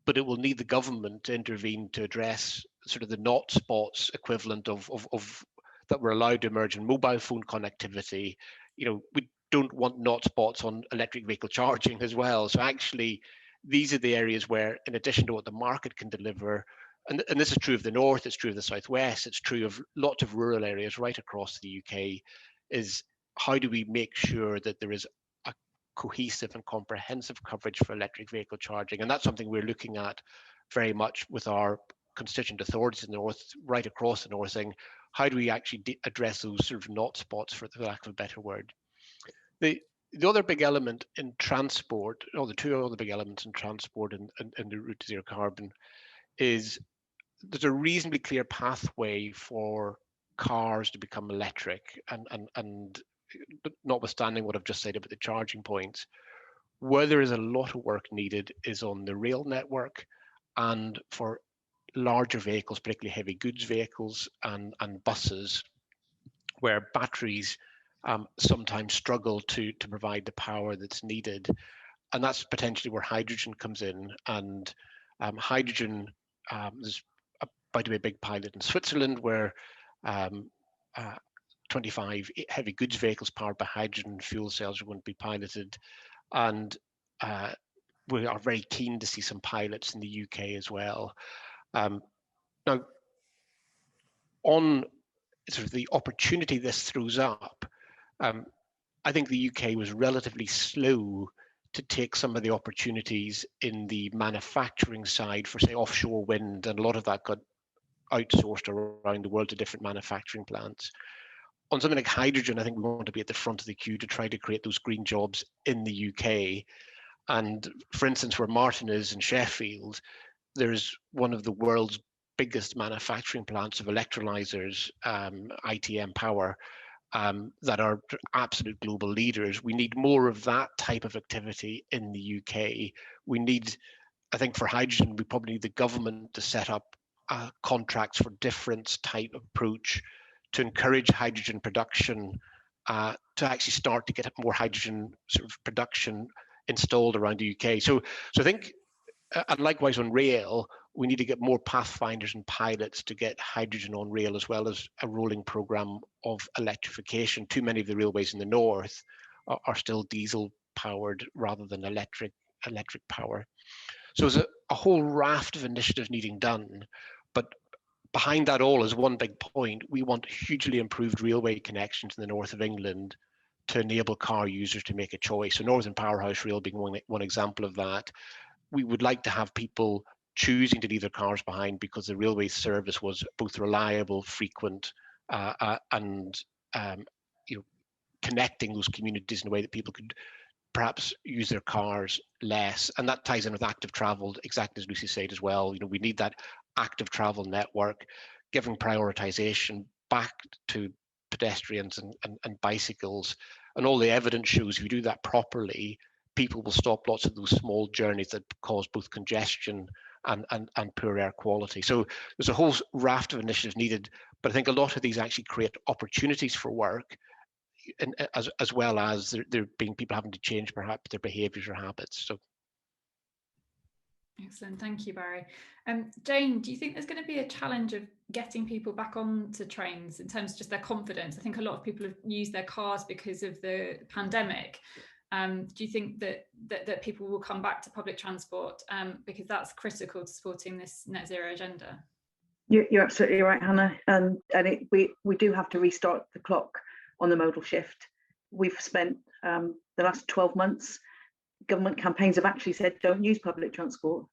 but it will need the government to intervene to address sort of the not spots equivalent of that were allowed to emerge in mobile phone connectivity. We don't want not spots on electric vehicle charging as well. So actually, these are the areas where, in addition to what the market can deliver, and this is true of the north, it's true of the southwest, it's true of lots of rural areas right across the UK, is how do we make sure that there is a cohesive and comprehensive coverage for electric vehicle charging? And that's something we're looking at very much with our constituent authorities in the north, right across the north, saying, how do we actually address those sort of not spots, for the lack of a better word? The other big element in transport, or the two other big elements in transport and the route to zero carbon, is there's a reasonably clear pathway for cars to become electric, and notwithstanding what I've just said about the charging points, where there is a lot of work needed is on the rail network and for larger vehicles, particularly heavy goods vehicles and buses, where batteries sometimes struggle to provide the power that's needed. And that's potentially where hydrogen comes in. And hydrogen, there's about to be a big pilot in Switzerland where 25 heavy goods vehicles powered by hydrogen fuel cells are going to be piloted. And we are very keen to see some pilots in the UK as well. Now, on sort of the opportunity this throws up, I think the UK was relatively slow to take some of the opportunities in the manufacturing side for, say, offshore wind, and a lot of that got outsourced around the world to different manufacturing plants. on something like hydrogen, I think we want to be at the front of the queue to try to create those green jobs in the UK. And for instance, where Martin is in Sheffield, there's one of the world's biggest manufacturing plants of electrolyzers, ITM Power, that are absolute global leaders. We need more of that type of activity in the UK. We need, I think for hydrogen, we probably need the government to set up contracts for different type of approach to encourage hydrogen production, to actually start to get more hydrogen sort of production installed around the UK. So I think, and likewise on rail, we need to get more pathfinders and pilots to get hydrogen on rail, as well as a rolling programme of electrification. Too many of the railways in the north are still diesel powered rather than electric power. So there's a whole raft of initiatives needing done, but behind that all is one big point. We want hugely improved railway connections in the north of England to enable car users to make a choice. So Northern Powerhouse Rail being one example of that. We would like to have people choosing to leave their cars behind because the railway service was both reliable, frequent, and connecting those communities in a way that people could perhaps use their cars less. And that ties in with active travel, exactly as Lucy said as well. We need that active travel network, giving prioritization back to pedestrians and bicycles. And all the evidence shows if you do that properly, people will stop lots of those small journeys that cause both congestion and poor air quality. So there's a whole raft of initiatives needed, but I think a lot of these actually create opportunities for work, and as well as there being people having to change perhaps their behaviours or habits. So. Excellent, thank you, Barry. Jane, do you think there's going to be a challenge of getting people back onto trains in terms of just their confidence? I think a lot of people have used their cars because of the pandemic. Do you think that people will come back to public transport because that's critical to supporting this net zero agenda? You're absolutely right, Hannah. And we do have to restart the clock on the modal shift. We've spent the last 12 months, government campaigns have actually said don't use public transport.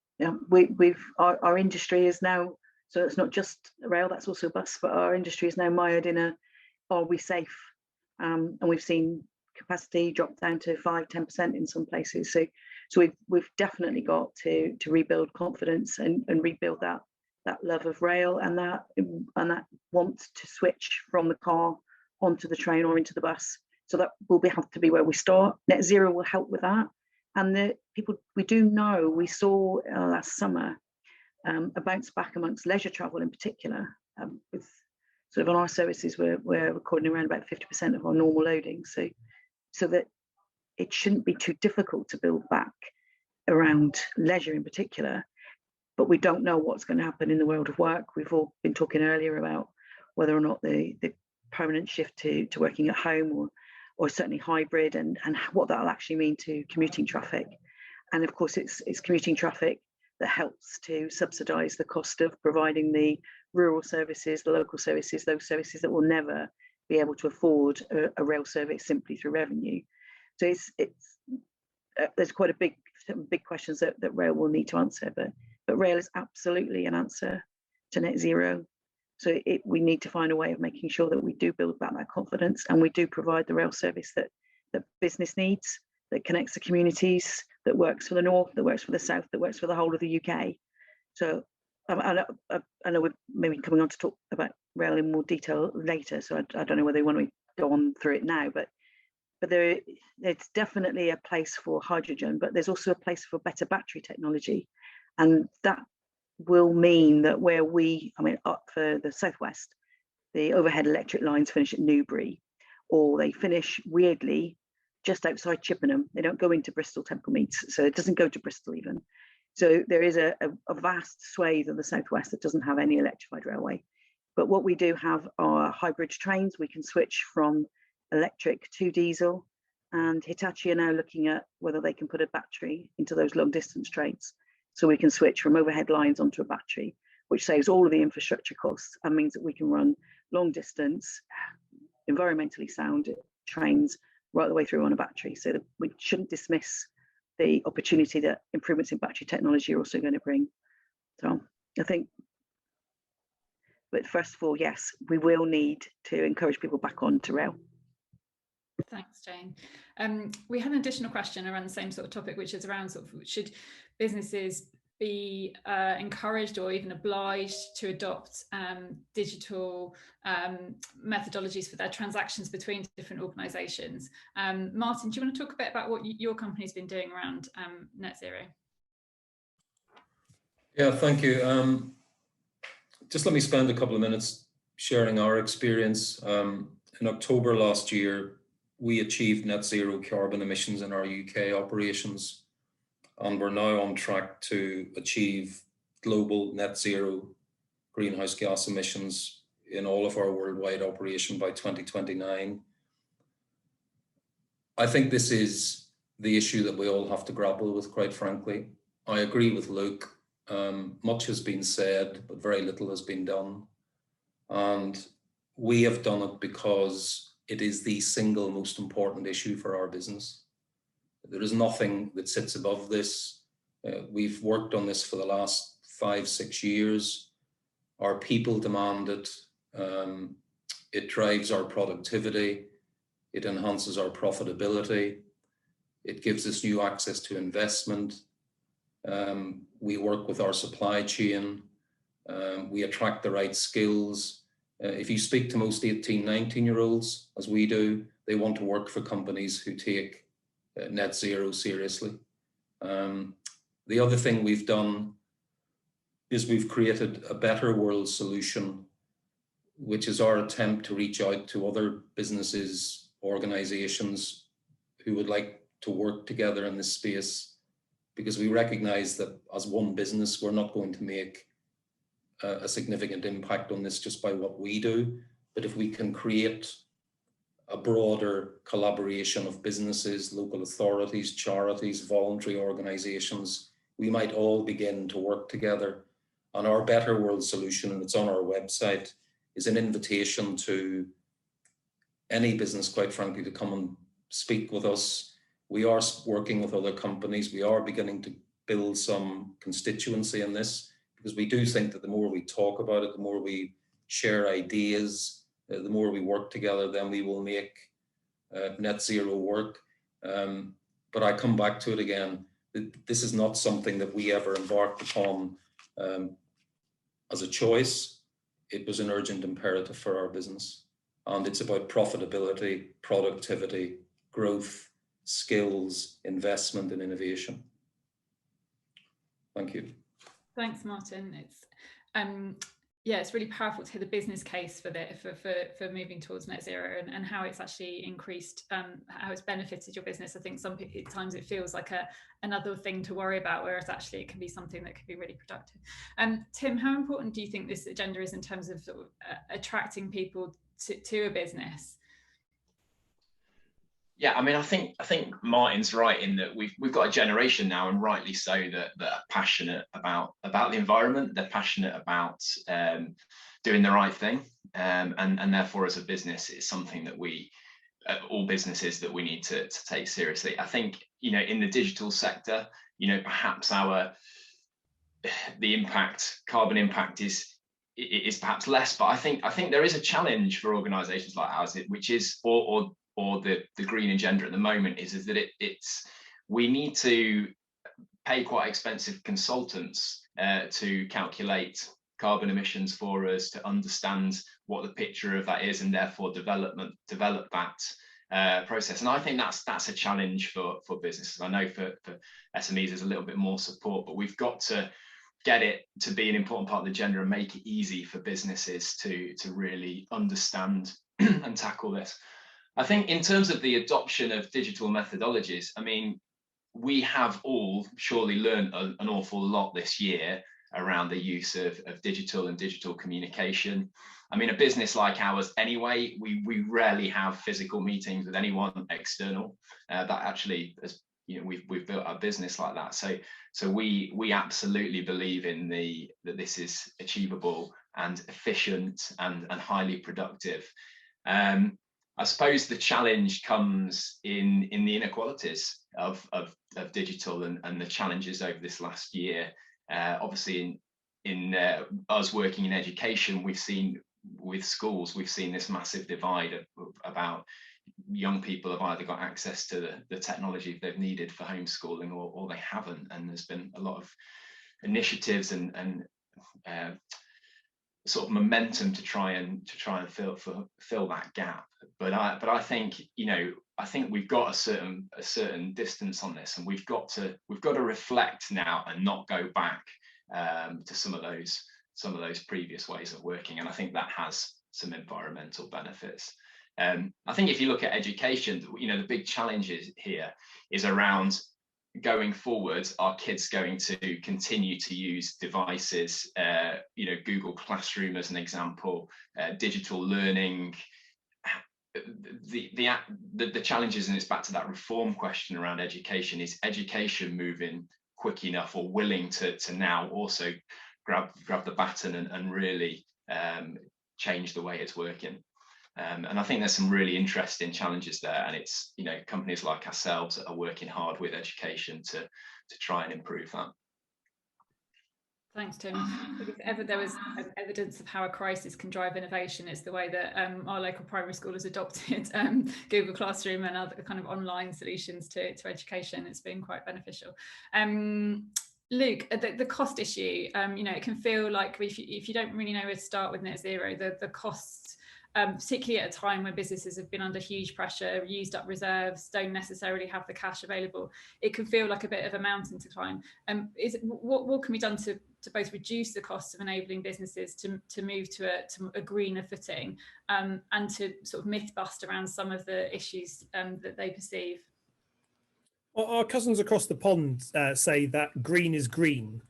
Our industry is now, so it's not just rail, that's also bus, but our industry is now mired in a, are we safe? And we've seen capacity drop down to 5-10% in some places. So we've definitely got to rebuild confidence and rebuild that love of rail and that want to switch from the car onto the train or into the bus. So that will have to be where we start. Net zero will help with that. And the people, we do know, we saw last summer a bounce back amongst leisure travel in particular, with sort of on our services, we're recording around about 50% of our normal loading. So that it shouldn't be too difficult to build back around leisure in particular, but we don't know what's going to happen in the world of work. We've all been talking earlier about whether or not the permanent shift to working at home or certainly hybrid and what that'll actually mean to commuting traffic. And of course, it's commuting traffic that helps to subsidise the cost of providing the rural services, the local services, those services that will never be able to afford a rail service simply through revenue. So there's quite a big questions that rail will need to answer, but rail is absolutely an answer to net zero. So we need to find a way of making sure that we do build back that confidence and we do provide the rail service that business needs, that connects the communities, that works for the north, that works for the south, that works for the whole of the UK. So I know we're maybe coming on to talk about rail in more detail later, so I don't know whether you want to go on through it now, but it's definitely a place for hydrogen, but there's also a place for better battery technology. And that will mean that up for the southwest, the overhead electric lines finish at Newbury, or they finish weirdly just outside Chippenham. They don't go into Bristol Temple Meads, so it doesn't go to Bristol even. So there is a vast swathe of the southwest that doesn't have any electrified railway. But what we do have are hybrid trains. We can switch from electric to diesel, and Hitachi are now looking at whether they can put a battery into those long distance trains. So we can switch from overhead lines onto a battery, which saves all of the infrastructure costs and means that we can run long distance, environmentally sound trains right the way through on a battery. So that we shouldn't dismiss the opportunity that improvements in battery technology are also going to bring. So I think But first of all, yes, we will need to encourage people back onto rail. Thanks, Jane. We had an additional question around the same sort of topic, which is around sort of, should businesses be encouraged or even obliged to adopt digital methodologies for their transactions between different organisations? Martin, do you want to talk a bit about what your company's been doing around net zero? Yeah, thank you. Just let me spend a couple of minutes sharing our experience. In October last year, we achieved net zero carbon emissions in our UK operations, and we're now on track to achieve global net zero greenhouse gas emissions in all of our worldwide operation by 2029. I think this is the issue that we all have to grapple with, quite frankly. I agree with Luke. Much has been said, but very little has been done. And we have done it because it is the single most important issue for our business. There is nothing that sits above this. We've worked on this for the last 5-6 years. Our people demand it. It drives our productivity. It enhances our profitability. It gives us new access to investment. We work with our supply chain. We attract the right skills. If you speak to most 18, 19-year-olds, as we do, they want to work for companies who take net zero seriously. The other thing we've done is we've created a better world solution, which is our attempt to reach out to other businesses, organizations who would like to work together in this space, because we recognize that as one business, we're not going to make a significant impact on this just by what we do. But if we can create a broader collaboration of businesses, local authorities, charities, voluntary organizations, we might all begin to work together. And our Better World solution, and it's on our website, is an invitation to any business, quite frankly, to come and speak with us. We are working with other companies. We are beginning to build some constituency in this, because we do think that the more we talk about it, the more we share ideas, the more we work together, then we will make net zero work. But I come back to it again. This is not something that we ever embarked upon as a choice. It was an urgent imperative for our business. And it's about profitability, productivity, growth, skills, investment, and innovation. Thank you. Thanks, Martin. It's yeah, it's really powerful to hear the business case for moving towards net zero, and how it's actually increased, how it's benefited your business. I think sometimes it feels like another thing to worry about, whereas actually it can be something that could be really productive. Tim, how important do you think this agenda is in terms of, sort of attracting people to a business? Yeah, I mean, I think Martin's right in that we've got a generation now, and rightly so, that are passionate about the environment. They're passionate about doing the right thing, and therefore, as a business, it's something that all businesses that we need to take seriously. I think, in the digital sector, perhaps the carbon impact is perhaps less, but I think there is a challenge for organisations like ours, which is or the green agenda at the moment is that we need to pay quite expensive consultants to calculate carbon emissions for us, to understand what the picture of that is, and therefore develop that process. And I think that's a challenge for businesses. I know for SMEs there's a little bit more support, but we've got to get it to be an important part of the agenda and make it easy for businesses to really understand and tackle this. I think in terms of the adoption of digital methodologies, I mean, we have all surely learned an awful lot this year around the use of digital and digital communication. I mean, a business like ours anyway, we rarely have physical meetings with anyone external. That actually, we've built our business like that. So we absolutely believe in that this is achievable and efficient and highly productive. I suppose the challenge comes in the inequalities of digital and the challenges over this last year. Obviously, in us working in education, we've seen with schools, we've seen this massive divide about young people have either got access to the technology they've needed for homeschooling or they haven't, and there's been a lot of initiatives and sort of momentum to try and fill that gap. But I think, you know, I think we've got a certain distance on this, and we've got to reflect now and not go back to some of those previous ways of working. And I think that has some environmental benefits. I think if you look at education, you know, the big challenges here is around going forward, are kids going to continue to use devices, you know, Google Classroom as an example, digital learning, the challenges, and it's back to that reform question around education, is education moving quick enough or willing to now also grab the baton and really change the way it's working. And I think there's some really interesting challenges there, and it's, you know, companies like ourselves that are working hard with education to try and improve that. Thanks, Tim. If ever there was evidence of how a crisis can drive innovation, it's the way that our local primary school has adopted Google Classroom and other kind of online solutions to education. It's been quite beneficial. Luke, the cost issue, you know, it can feel like if you don't really know where to start with net zero, the costs, particularly at a time when businesses have been under huge pressure, used up reserves, don't necessarily have the cash available, it can feel like a bit of a mountain to climb. What can be done to both reduce the cost of enabling businesses to move to a greener footing, and to sort of myth bust around some of the issues that they perceive? Well, our cousins across the pond say that green is green,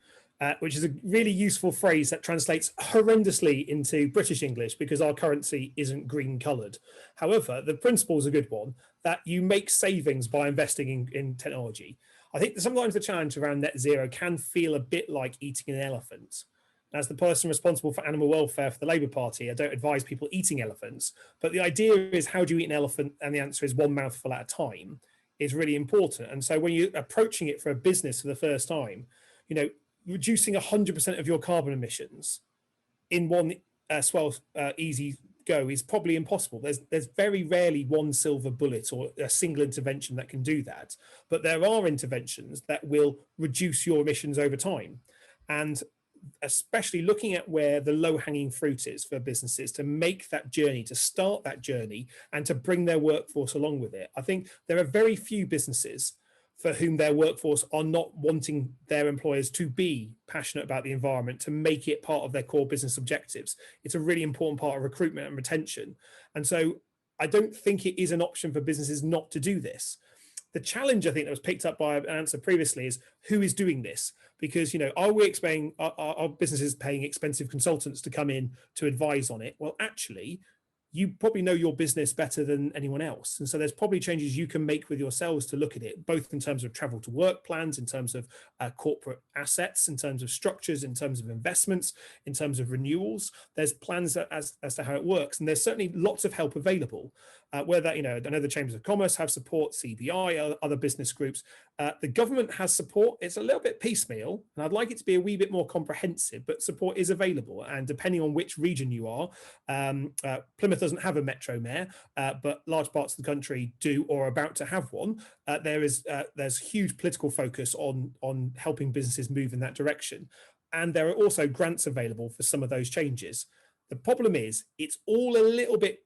which is a really useful phrase that translates horrendously into British English because our currency isn't green coloured. However, the principle is a good one, that you make savings by investing in technology. I think that sometimes the challenge around net zero can feel a bit like eating an elephant. As the person responsible for animal welfare for the Labour Party, I don't advise people eating elephants, but the idea is, how do you eat an elephant? And the answer is one mouthful at a time, is really important. And so when you're approaching it for a business for the first time, you know, reducing 100% of your carbon emissions in one easy go is probably impossible. There's very rarely one silver bullet or a single intervention that can do that, but there are interventions that will reduce your emissions over time. And especially looking at where the low-hanging fruit is for businesses to make that journey, to start that journey, and to bring their workforce along with it. I think there are very few businesses for whom their workforce are not wanting their employers to be passionate about the environment, to make it part of their core business objectives. It's a really important part of recruitment and retention. And so I don't think it is an option for businesses not to do this. The challenge, I think, that was picked up by an answer previously is, who is doing this? Because, you know, are we expecting our businesses paying expensive consultants to come in to advise on it? Well, actually, you probably know your business better than anyone else. And so there's probably changes you can make with yourselves to look at it, both in terms of travel to work plans, in terms of corporate assets, in terms of structures, in terms of investments, in terms of renewals. There's plans as to how it works. And there's certainly lots of help available, whether, you know, I know the Chambers of Commerce have support, CBI, other business groups. The government has support. It's a little bit piecemeal, and I'd like it to be a wee bit more comprehensive, but support is available. And depending on which region you are, Plymouth doesn't have a metro mayor, but large parts of the country do or are about to have one. There's huge political focus on helping businesses move in that direction. And there are also grants available for some of those changes. The problem is, it's all a little bit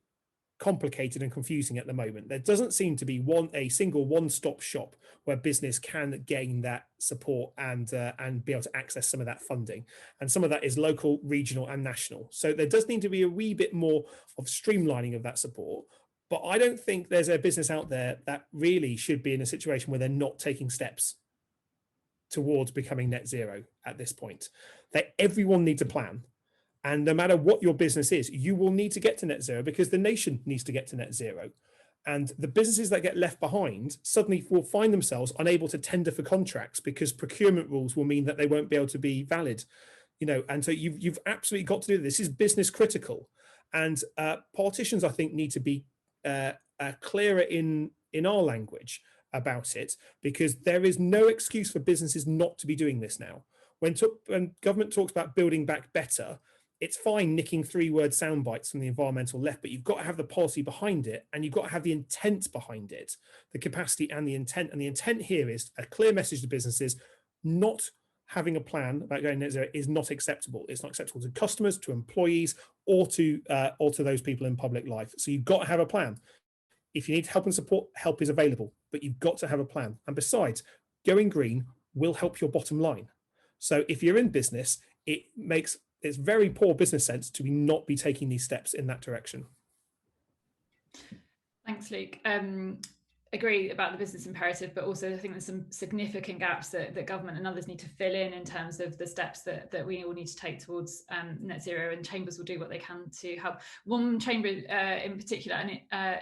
complicated and confusing at the moment. There doesn't seem to be a single one-stop shop where business can gain that support and be able to access some of that funding. And some of that is local, regional and national. So there does need to be a wee bit more of streamlining of that support. But I don't think there's a business out there that really should be in a situation where they're not taking steps towards becoming net zero at this point. That everyone needs a plan. And no matter what your business is, you will need to get to net zero because the nation needs to get to net zero. And the businesses that get left behind suddenly will find themselves unable to tender for contracts because procurement rules will mean that they won't be able to be valid. You know, and so you've absolutely got to do this. This is business critical. And politicians, I think, need to be clearer in our language about it, because there is no excuse for businesses not to be doing this now. When government talks about building back better, it's fine nicking 3-word sound bites from the environmental left, but you've got to have the policy behind it, and you've got to have the intent behind it, the capacity and the intent. And the intent here is a clear message to businesses: not having a plan about going net zero is not acceptable. It's not acceptable to customers, to employees, or to those people in public life. So you've got to have a plan. If you need help and support, help is available, but you've got to have a plan. And besides, going green will help your bottom line. So if you're in business, it's very poor business sense to not be taking these steps in that direction. Thanks, Luke. Agree about the business imperative, but also I think there's some significant gaps that government and others need to fill in terms of the steps that we all need to take towards net zero, and chambers will do what they can to help. One chamber in particular, and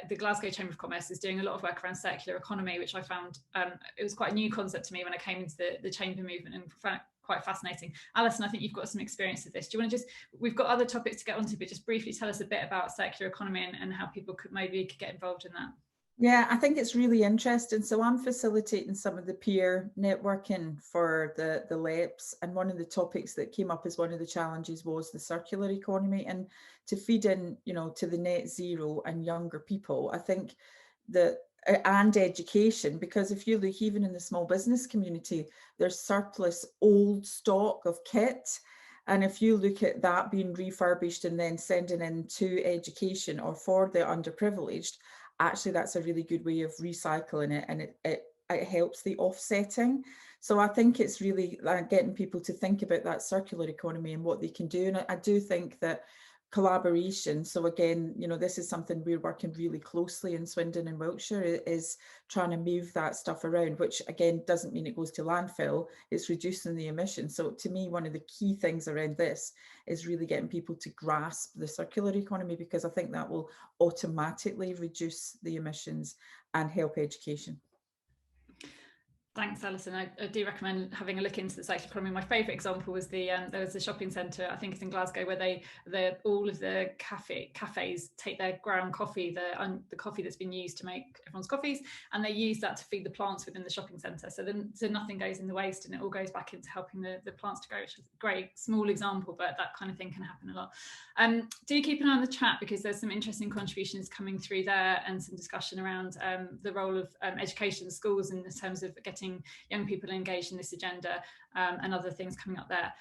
the Glasgow Chamber of Commerce, is doing a lot of work around circular economy, which I found it was quite a new concept to me when I came into the chamber movement, and found quite fascinating. Alison, I think you've got some experience with this. Do you want to we've got other topics to get onto, but just briefly tell us a bit about circular economy and how people could get involved in that. Yeah, I think it's really interesting. So I'm facilitating some of the peer networking for the LEPs, and one of the topics that came up as one of the challenges was the circular economy, and to feed in, to the net zero and younger people. I think that, and education, because if you look even in the small business community, there's surplus old stock of kit. And if you look at that being refurbished and then sending into education or for the underprivileged, actually that's a really good way of recycling it, and it helps the offsetting. So I think it's really getting people to think about that circular economy and what they can do. And I do think that collaboration, so again, this is something we're working really closely in Swindon and Wiltshire, is trying to move that stuff around, which again doesn't mean it goes to landfill, it's reducing the emissions. So to me, one of the key things around this is really getting people to grasp the circular economy, because I think that will automatically reduce the emissions and help education. Thanks, Alison. I do recommend having a look into the circular economy. My favourite example was there was a shopping centre, I think it's in Glasgow, where all of the cafes take their ground coffee, the coffee that's been used to make everyone's coffees, and they use that to feed the plants within the shopping centre. So nothing goes in the waste, and it all goes back into helping the plants to grow, which is a great small example, but that kind of thing can happen a lot. Do keep an eye on the chat, because there's some interesting contributions coming through there, and some discussion around the role of education, schools, in terms of getting young people engaged in this agenda, and other things coming up there.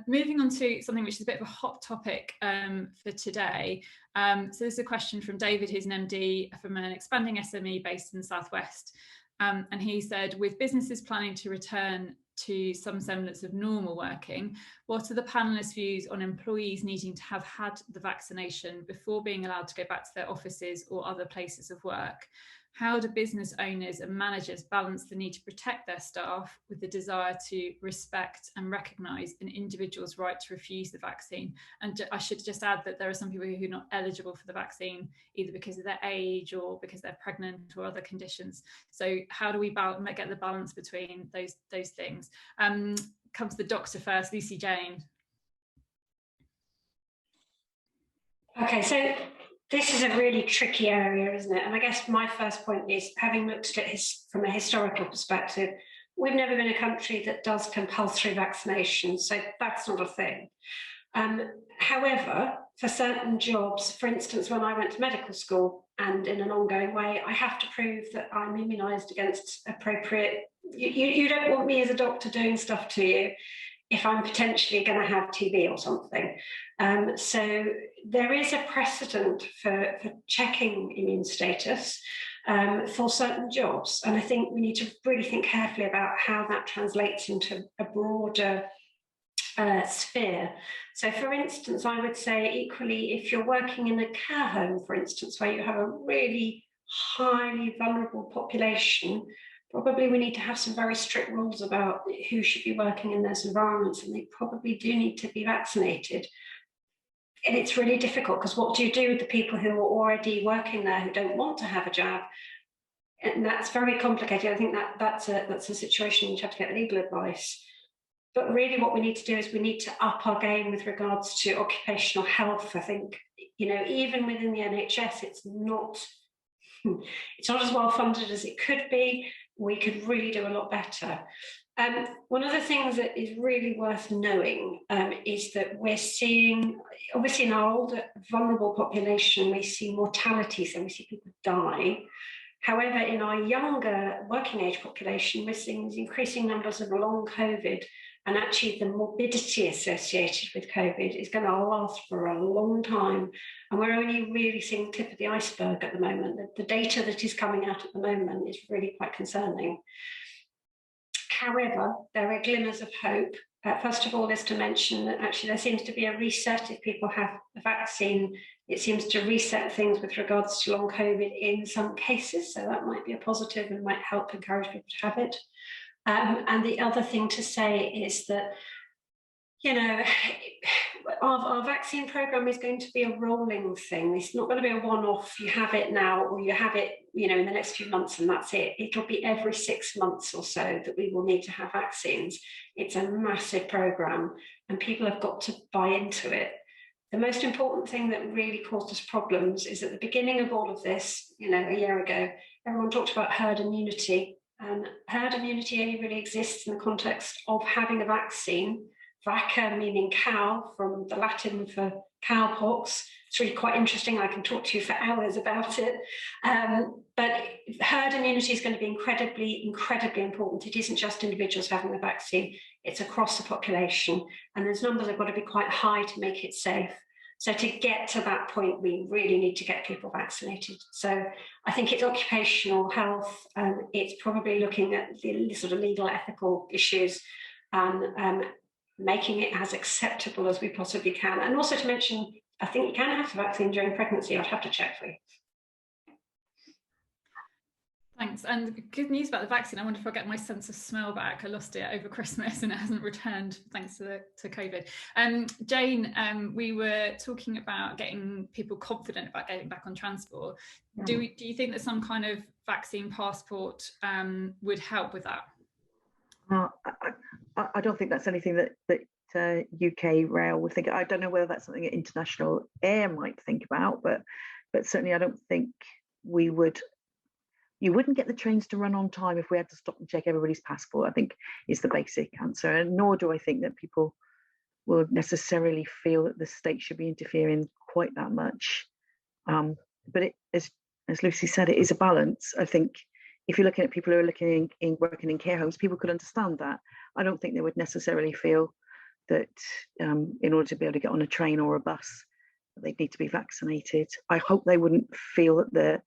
Moving on to something which is a bit of a hot topic for today. So this is a question from David, who's an MD from an expanding SME based in the Southwest. And he said, with businesses planning to return to some semblance of normal working, what are the panelists' views on employees needing to have had the vaccination before being allowed to go back to their offices or other places of work? How do business owners and managers balance the need to protect their staff with the desire to respect and recognise an individual's right to refuse the vaccine? And I should just add that there are some people who are not eligible for the vaccine, either because of their age or because they're pregnant or other conditions. So how do we get the balance between those things? Come to the doctor first, Lucy Jane. Okay, so this is a really tricky area, isn't it? And I guess my first point is, having looked at it from a historical perspective, we've never been a country that does compulsory vaccination, so that's not a thing. However, for certain jobs, for instance, when I went to medical school, and in an ongoing way, I have to prove that I'm immunised against appropriate. You don't want me as a doctor doing stuff to you if I'm potentially going to have TB or something. So there is a precedent for checking immune status for certain jobs. And I think we need to really think carefully about how that translates into a broader sphere. So for instance, I would say equally, if you're working in a care home, for instance, where you have a really highly vulnerable population, probably we need to have some very strict rules about who should be working in those environments, and they probably do need to be vaccinated. And it's really difficult, because what do you do with the people who are already working there who don't want to have a jab? And that's very complicated. I think that's a situation you have to get legal advice. But really what we need to do is we need to up our game with regards to occupational health. I think, even within the NHS, it's not as well funded as it could be. We could really do a lot better. One of the things that is really worth knowing is that we're seeing, obviously in our older vulnerable population, we see mortalities and we see people die. However, in our younger working age population, we're seeing increasing numbers of long COVID, and actually the morbidity associated with COVID is going to last for a long time. And we're only really seeing the tip of the iceberg at the moment. The data that is coming out at the moment is really quite concerning. However, there are glimmers of hope. First of all, is to mention that actually there seems to be a reset. If people have the vaccine, it seems to reset things with regards to long COVID in some cases. So that might be a positive and might help encourage people to have it. And the other thing to say is that, you know, our vaccine program is going to be a rolling thing. It's not going to be a one-off, you have it now, or you have it, you know, in the next few months and that's it. It'll be every 6 months or so that we will need to have vaccines. It's a massive program and people have got to buy into it. The most important thing that really caused us problems is at the beginning of all of this, you know, a year ago, everyone talked about herd immunity. And herd immunity only really exists in the context of having a vaccine. Vacca meaning cow, from the Latin for cowpox. It's really quite interesting. I can talk to you for hours about it. But herd immunity is going to be incredibly, incredibly important. It isn't just individuals having the vaccine, it's across the population. And those numbers have got to be quite high to make it safe. So to get to that point, we really need to get people vaccinated. So I think it's occupational health. It's probably looking at the sort of legal, ethical issues and making it as acceptable as we possibly can. And also to mention, I think you can have the vaccine during pregnancy. I'd have to check for you. Thanks. And good news about the vaccine. I wonder if I'll get my sense of smell back. I lost it over Christmas and it hasn't returned thanks to COVID. Jane, we were talking about getting people confident about getting back on transport. Yeah. Do you think that some kind of vaccine passport would help with that? I don't think that's anything that UK Rail would think. I don't know whether that's something that International Air might think about, but certainly I don't think we would. You wouldn't get the trains to run on time if we had to stop and check everybody's passport, I think is the basic answer. And nor do I think that people will necessarily feel that the state should be interfering quite that much. But it, as Lucy said, it is a balance. I think if you're looking at people who are working in care homes, people could understand that. I don't think they would necessarily feel that in order to be able to get on a train or a bus, they'd need to be vaccinated. I hope they wouldn't feel that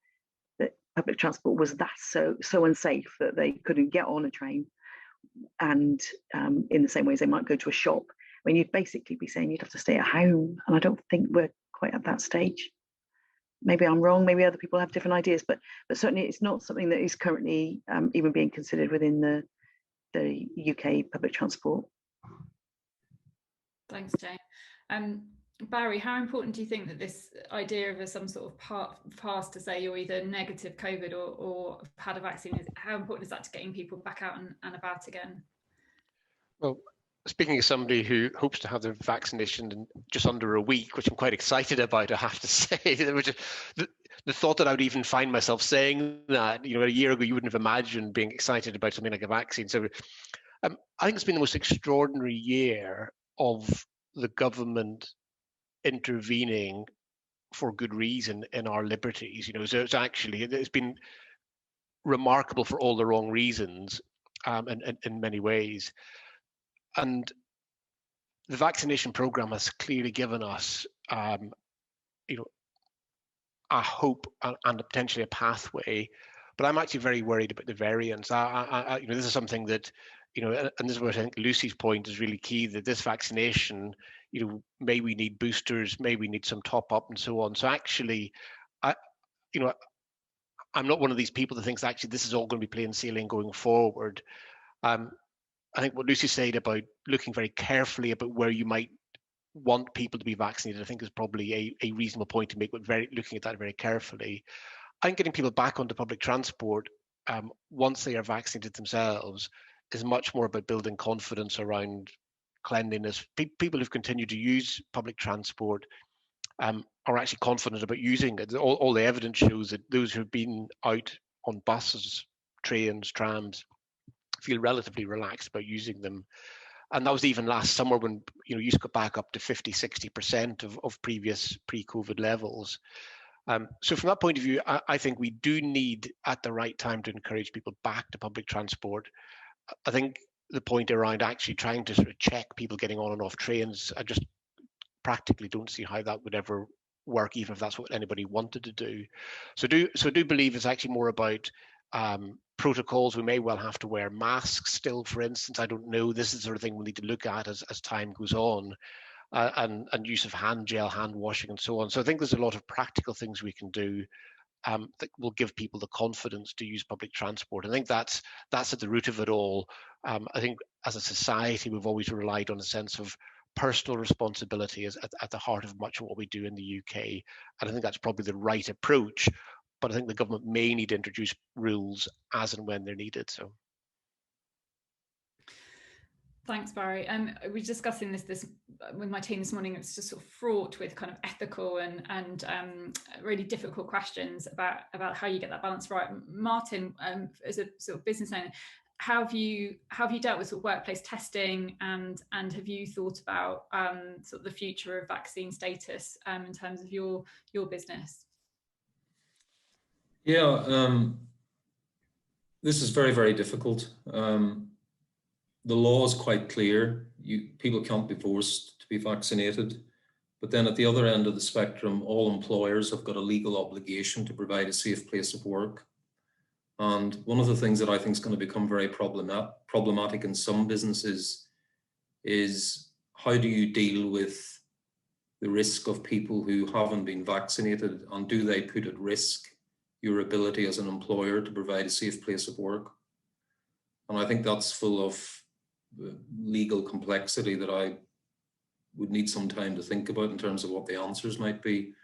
public transport was that so unsafe that they couldn't get on a train, and in the same way as they might go to a shop. I mean, you'd basically be saying you'd have to stay at home, and I don't think we're quite at that stage. Maybe I'm wrong, maybe other people have different ideas, but certainly it's not something that is currently even being considered within the UK public transport. Thanks, Jane. Barry, how important do you think that this idea of some sort of pass to say you're either negative COVID or had a vaccine, how important is that to getting people back out and about again? Well, speaking as somebody who hopes to have their vaccination in just under a week, which I'm quite excited about, I have to say, the thought that I would even find myself saying that, you know, a year ago, you wouldn't have imagined being excited about something like a vaccine. So I think it's been the most extraordinary year of the government intervening for good reason in our liberties. You know, so it's been remarkable for all the wrong reasons, and in many ways. And the vaccination program has clearly given us, you know, a hope and potentially a pathway. But I'm actually very worried about the variants. You know, this is something that, you know, and this is where I think Lucy's point is really key, that this vaccination, you know, may we need boosters, may we need some top up and so on. So actually, you know, I'm not one of these people that thinks actually this is all going to be plain sailing going forward. I think what Lucy said about looking very carefully about where you might want people to be vaccinated, I think is probably a reasonable point to make, but looking at that very carefully. I think getting people back onto public transport once they are vaccinated themselves is much more about building confidence around cleanliness. People who've continued to use public transport are actually confident about using it. All the evidence shows that those who've been out on buses, trains, trams, feel relatively relaxed about using them. And that was even last summer when, use got back up to 50, 60% of previous pre-COVID levels. So from that point of view, I think we do need at the right time to encourage people back to public transport. I think the point around actually trying to sort of check people getting on and off trains, I just practically don't see how that would ever work, even if that's what anybody wanted to do. So I do believe it's actually more about protocols. We may well have to wear masks still, for instance. I don't know. This is the sort of thing we need to look at as time goes on, and use of hand gel, hand washing, and so on. So I think there's a lot of practical things we can do that will give people the confidence to use public transport. I think that's at the root of it all. I think as a society, we've always relied on a sense of personal responsibility as at the heart of much of what we do in the UK. And I think that's probably the right approach. But I think the government may need to introduce rules as and when they're needed. So, thanks, Barry. We're discussing this with my team this morning. It's just sort of fraught with kind of ethical and really difficult questions about how you get that balance right. Martin, as a sort of business owner, how have you dealt with sort of workplace testing, and have you thought about sort of the future of vaccine status in terms of your business? Yeah, this is very, very difficult. The law is quite clear. People can't be forced to be vaccinated. But then at the other end of the spectrum, all employers have got a legal obligation to provide a safe place of work. And one of the things that I think is going to become very problematic in some businesses is how do you deal with the risk of people who haven't been vaccinated, and do they put at risk your ability as an employer to provide a safe place of work? And I think that's full of legal complexity that I would need some time to think about in terms of what the answers might be.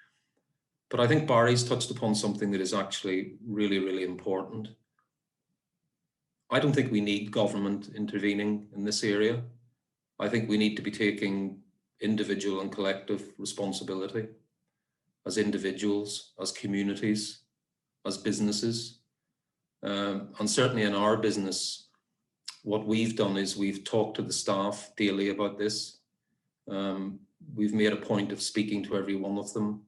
But I think Barry's touched upon something that is actually really, really important. I don't think we need government intervening in this area. I think we need to be taking individual and collective responsibility as individuals, as communities, as businesses. And certainly in our business, what we've done is we've talked to the staff daily about this. We've made a point of speaking to every one of them.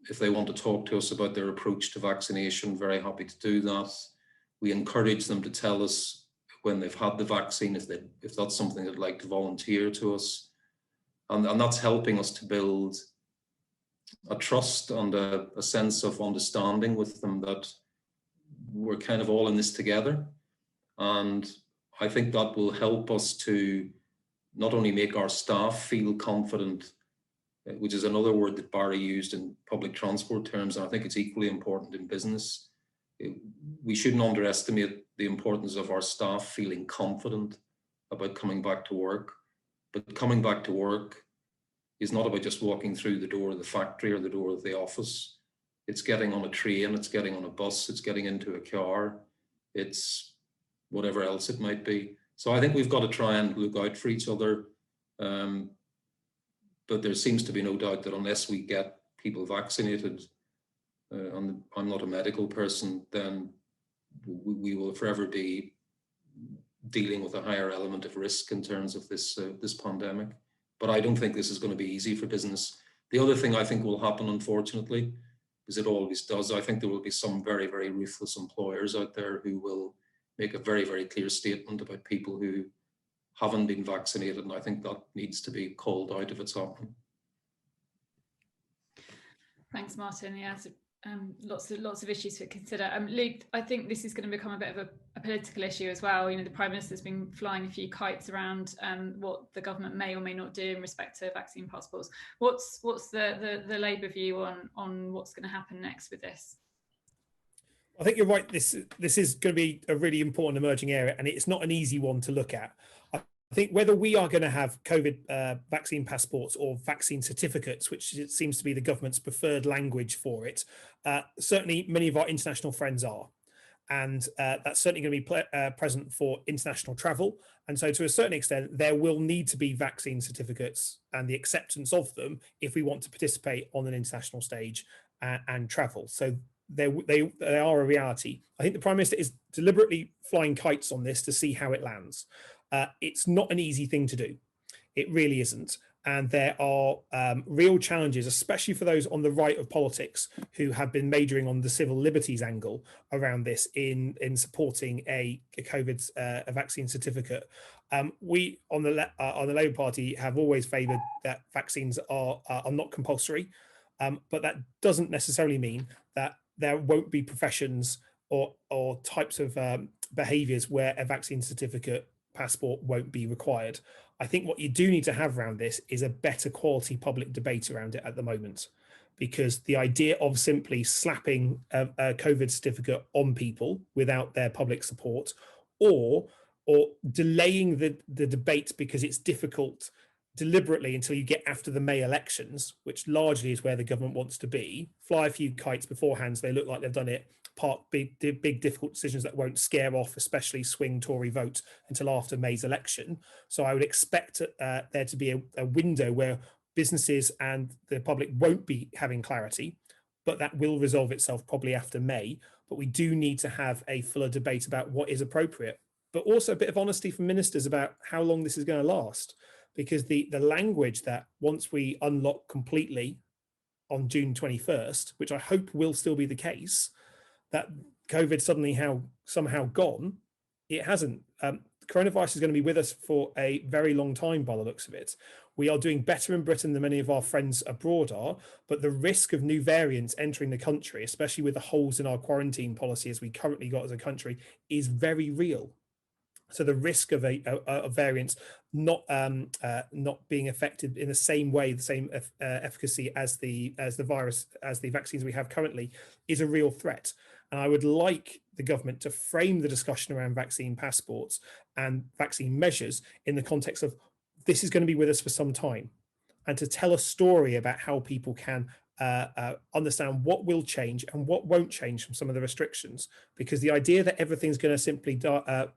If they want to talk to us about their approach to vaccination, very happy to do that. We encourage them to tell us when they've had the vaccine, if that's something they'd like to volunteer to us. And that's helping us to build a trust and a sense of understanding with them that we're kind of all in this together. And I think that will help us to not only make our staff feel confident, which is another word that Barry used in public transport terms, and I think it's equally important in business. We shouldn't underestimate the importance of our staff feeling confident about coming back to work. But coming back to work is not about just walking through the door of the factory or the door of the office. It's getting on a train, it's getting on a bus, it's getting into a car, it's whatever else it might be. So I think we've got to try and look out for each other. But there seems to be no doubt that unless we get people vaccinated, and I'm not a medical person, then we will forever be dealing with a higher element of risk in terms of this pandemic. But I don't think this is going to be easy for business. The other thing I think will happen, unfortunately, as it always does, I think there will be some very, very ruthless employers out there who will make a very, very clear statement about people who haven't been vaccinated, and I think that needs to be called out if it's happening. Thanks, Martin. Yeah, so, lots of issues to consider. Luke, I think this is going to become a bit of a political issue as well. You know, the Prime Minister's been flying a few kites around what the government may or may not do in respect to vaccine passports. What's the Labour view on what's going to happen next with this? I think you're right. This is going to be a really important emerging area, and it's not an easy one to look at. I think whether we are going to have COVID vaccine passports or vaccine certificates, which seems to be the government's preferred language for it, certainly many of our international friends are. And that's certainly going to be present for international travel. And so to a certain extent, there will need to be vaccine certificates and the acceptance of them if we want to participate on an international stage and travel. So they are a reality. I think the Prime Minister is deliberately flying kites on this to see how it lands. It's not an easy thing to do. It really isn't. And there are real challenges, especially for those on the right of politics who have been majoring on the civil liberties angle around this in supporting a COVID a vaccine certificate. We on the Labour Party have always favoured that vaccines are not compulsory, but that doesn't necessarily mean that there won't be professions or types of behaviours where a vaccine certificate passport won't be required. I think what you do need to have around this is a better quality public debate around it at the moment, because the idea of simply slapping a COVID certificate on people without their public support, or delaying the debate because it's difficult deliberately until you get after the May elections, which largely is where the government wants to be, fly a few kites beforehand so they look like they've done it, park big difficult decisions that won't scare off especially swing Tory vote until after May's election. So I would expect there to be a window where businesses and the public won't be having clarity, but that will resolve itself probably after May. But we do need to have a fuller debate about what is appropriate, but also a bit of honesty from ministers about how long this is going to last, because the language that once we unlock completely on June 21st, which I hope will still be the case, that COVID suddenly somehow gone, it hasn't. Coronavirus is going to be with us for a very long time by the looks of it. We are doing better in Britain than many of our friends abroad are, but the risk of new variants entering the country, especially with the holes in our quarantine policy as we currently got as a country, is very real. So the risk of a variant not being affected in the same way, the same efficacy as the virus, as the vaccines we have currently, is a real threat. And I would like the government to frame the discussion around vaccine passports and vaccine measures in the context of this is going to be with us for some time, and to tell a story about how people can understand what will change and what won't change from some of the restrictions. Because the idea that everything's going to simply go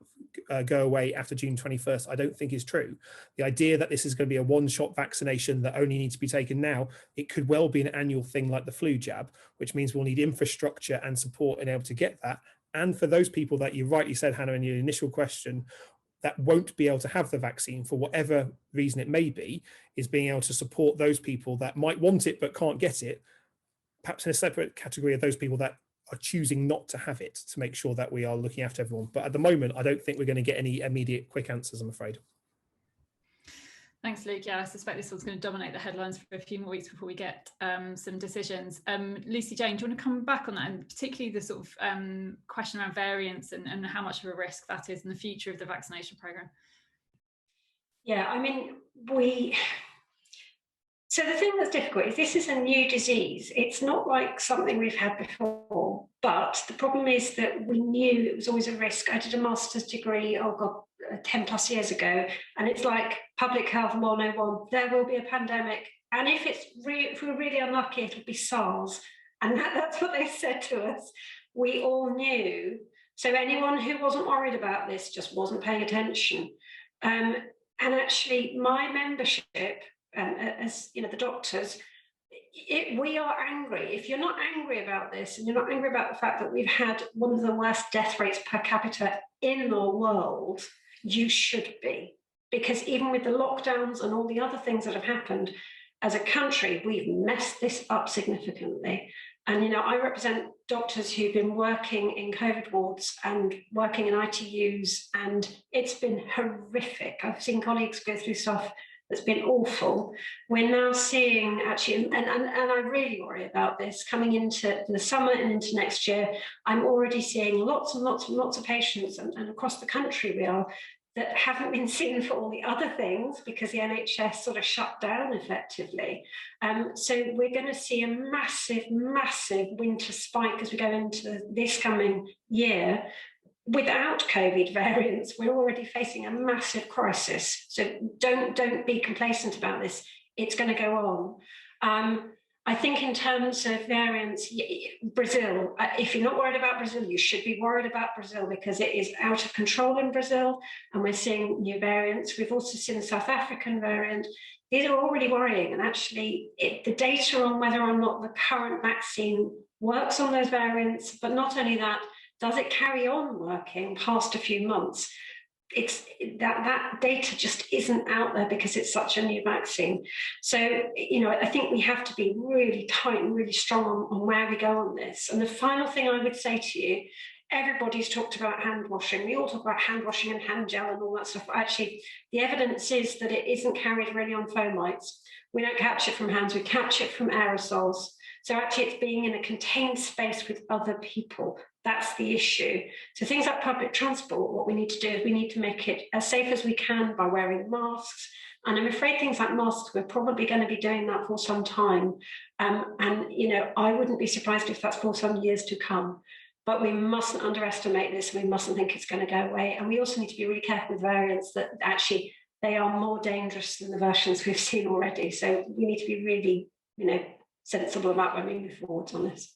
away after June 21st, I don't think is true. The idea that this is going to be a one-shot vaccination that only needs to be taken now, it could well be an annual thing like the flu jab, which means we'll need infrastructure and support in able to get that. And for those people that you rightly said, Hannah, in your initial question, that won't be able to have the vaccine for whatever reason it may be, is being able to support those people that might want it but can't get it, perhaps in a separate category of those people that are choosing not to have it, to make sure that we are looking after everyone. But at the moment, I don't think we're going to get any immediate quick answers, I'm afraid. Thanks, Luke. Yeah, I suspect this one's going to dominate the headlines for a few more weeks before we get some decisions. Lucy Jane, do you want to come back on that, and particularly the sort of question around variants and how much of a risk that is in the future of the vaccination programme? Yeah, I mean, so the thing that's difficult is this is a new disease. It's not like something we've had before, but the problem is that we knew it was always a risk. I did a master's degree, 10 plus years ago, and it's like public health 101. There will be a pandemic, and if we're really unlucky, it'll be SARS. And that's what they said to us. We all knew. So anyone who wasn't worried about this just wasn't paying attention. And actually, my membership, as you know, the doctors, we are angry. If you're not angry about this, and you're not angry about the fact that we've had one of the worst death rates per capita in the world, you should be. Because even with the lockdowns and all the other things that have happened, as a country, we've messed this up significantly. And, you know, I represent doctors who've been working in COVID wards and working in ITUs, and it's been horrific. I've seen colleagues go through stuff that's been awful. We're now seeing actually, and I really worry about this coming into the summer and into next year. I'm already seeing lots and lots and lots of patients, and across the country we are, that haven't been seen for all the other things because the NHS sort of shut down effectively. So we're going to see a massive, massive winter spike as we go into this coming year. Without COVID variants, we're already facing a massive crisis. So don't be complacent about this. It's going to go on. I think in terms of variants, Brazil, if you're not worried about Brazil, you should be worried about Brazil because it is out of control in Brazil and we're seeing new variants. We've also seen a South African variant. these are already worrying. And actually, the data on whether or not the current vaccine works on those variants, but not only that, does it carry on working past a few months? It's that data just isn't out there because it's such a new vaccine. So, you know, I think we have to be really tight and really strong on where we go on this. And the final thing I would say to you, everybody's talked about hand washing. We all talk about hand washing and hand gel and all that stuff. Actually, the evidence is that it isn't carried really on fomites. We don't catch it from hands, we catch it from aerosols. So actually it's being in a contained space with other people. That's the issue. So things like public transport, what we need to do is we need to make it as safe as we can by wearing masks. And I'm afraid things like masks, we're probably going to be doing that for some time. And, you know, I wouldn't be surprised if that's for some years to come. But we mustn't underestimate this. We mustn't think it's going to go away. And we also need to be really careful with variants that actually they are more dangerous than the versions we've seen already. So we need to be really, you know, sensible about when we move forward on this.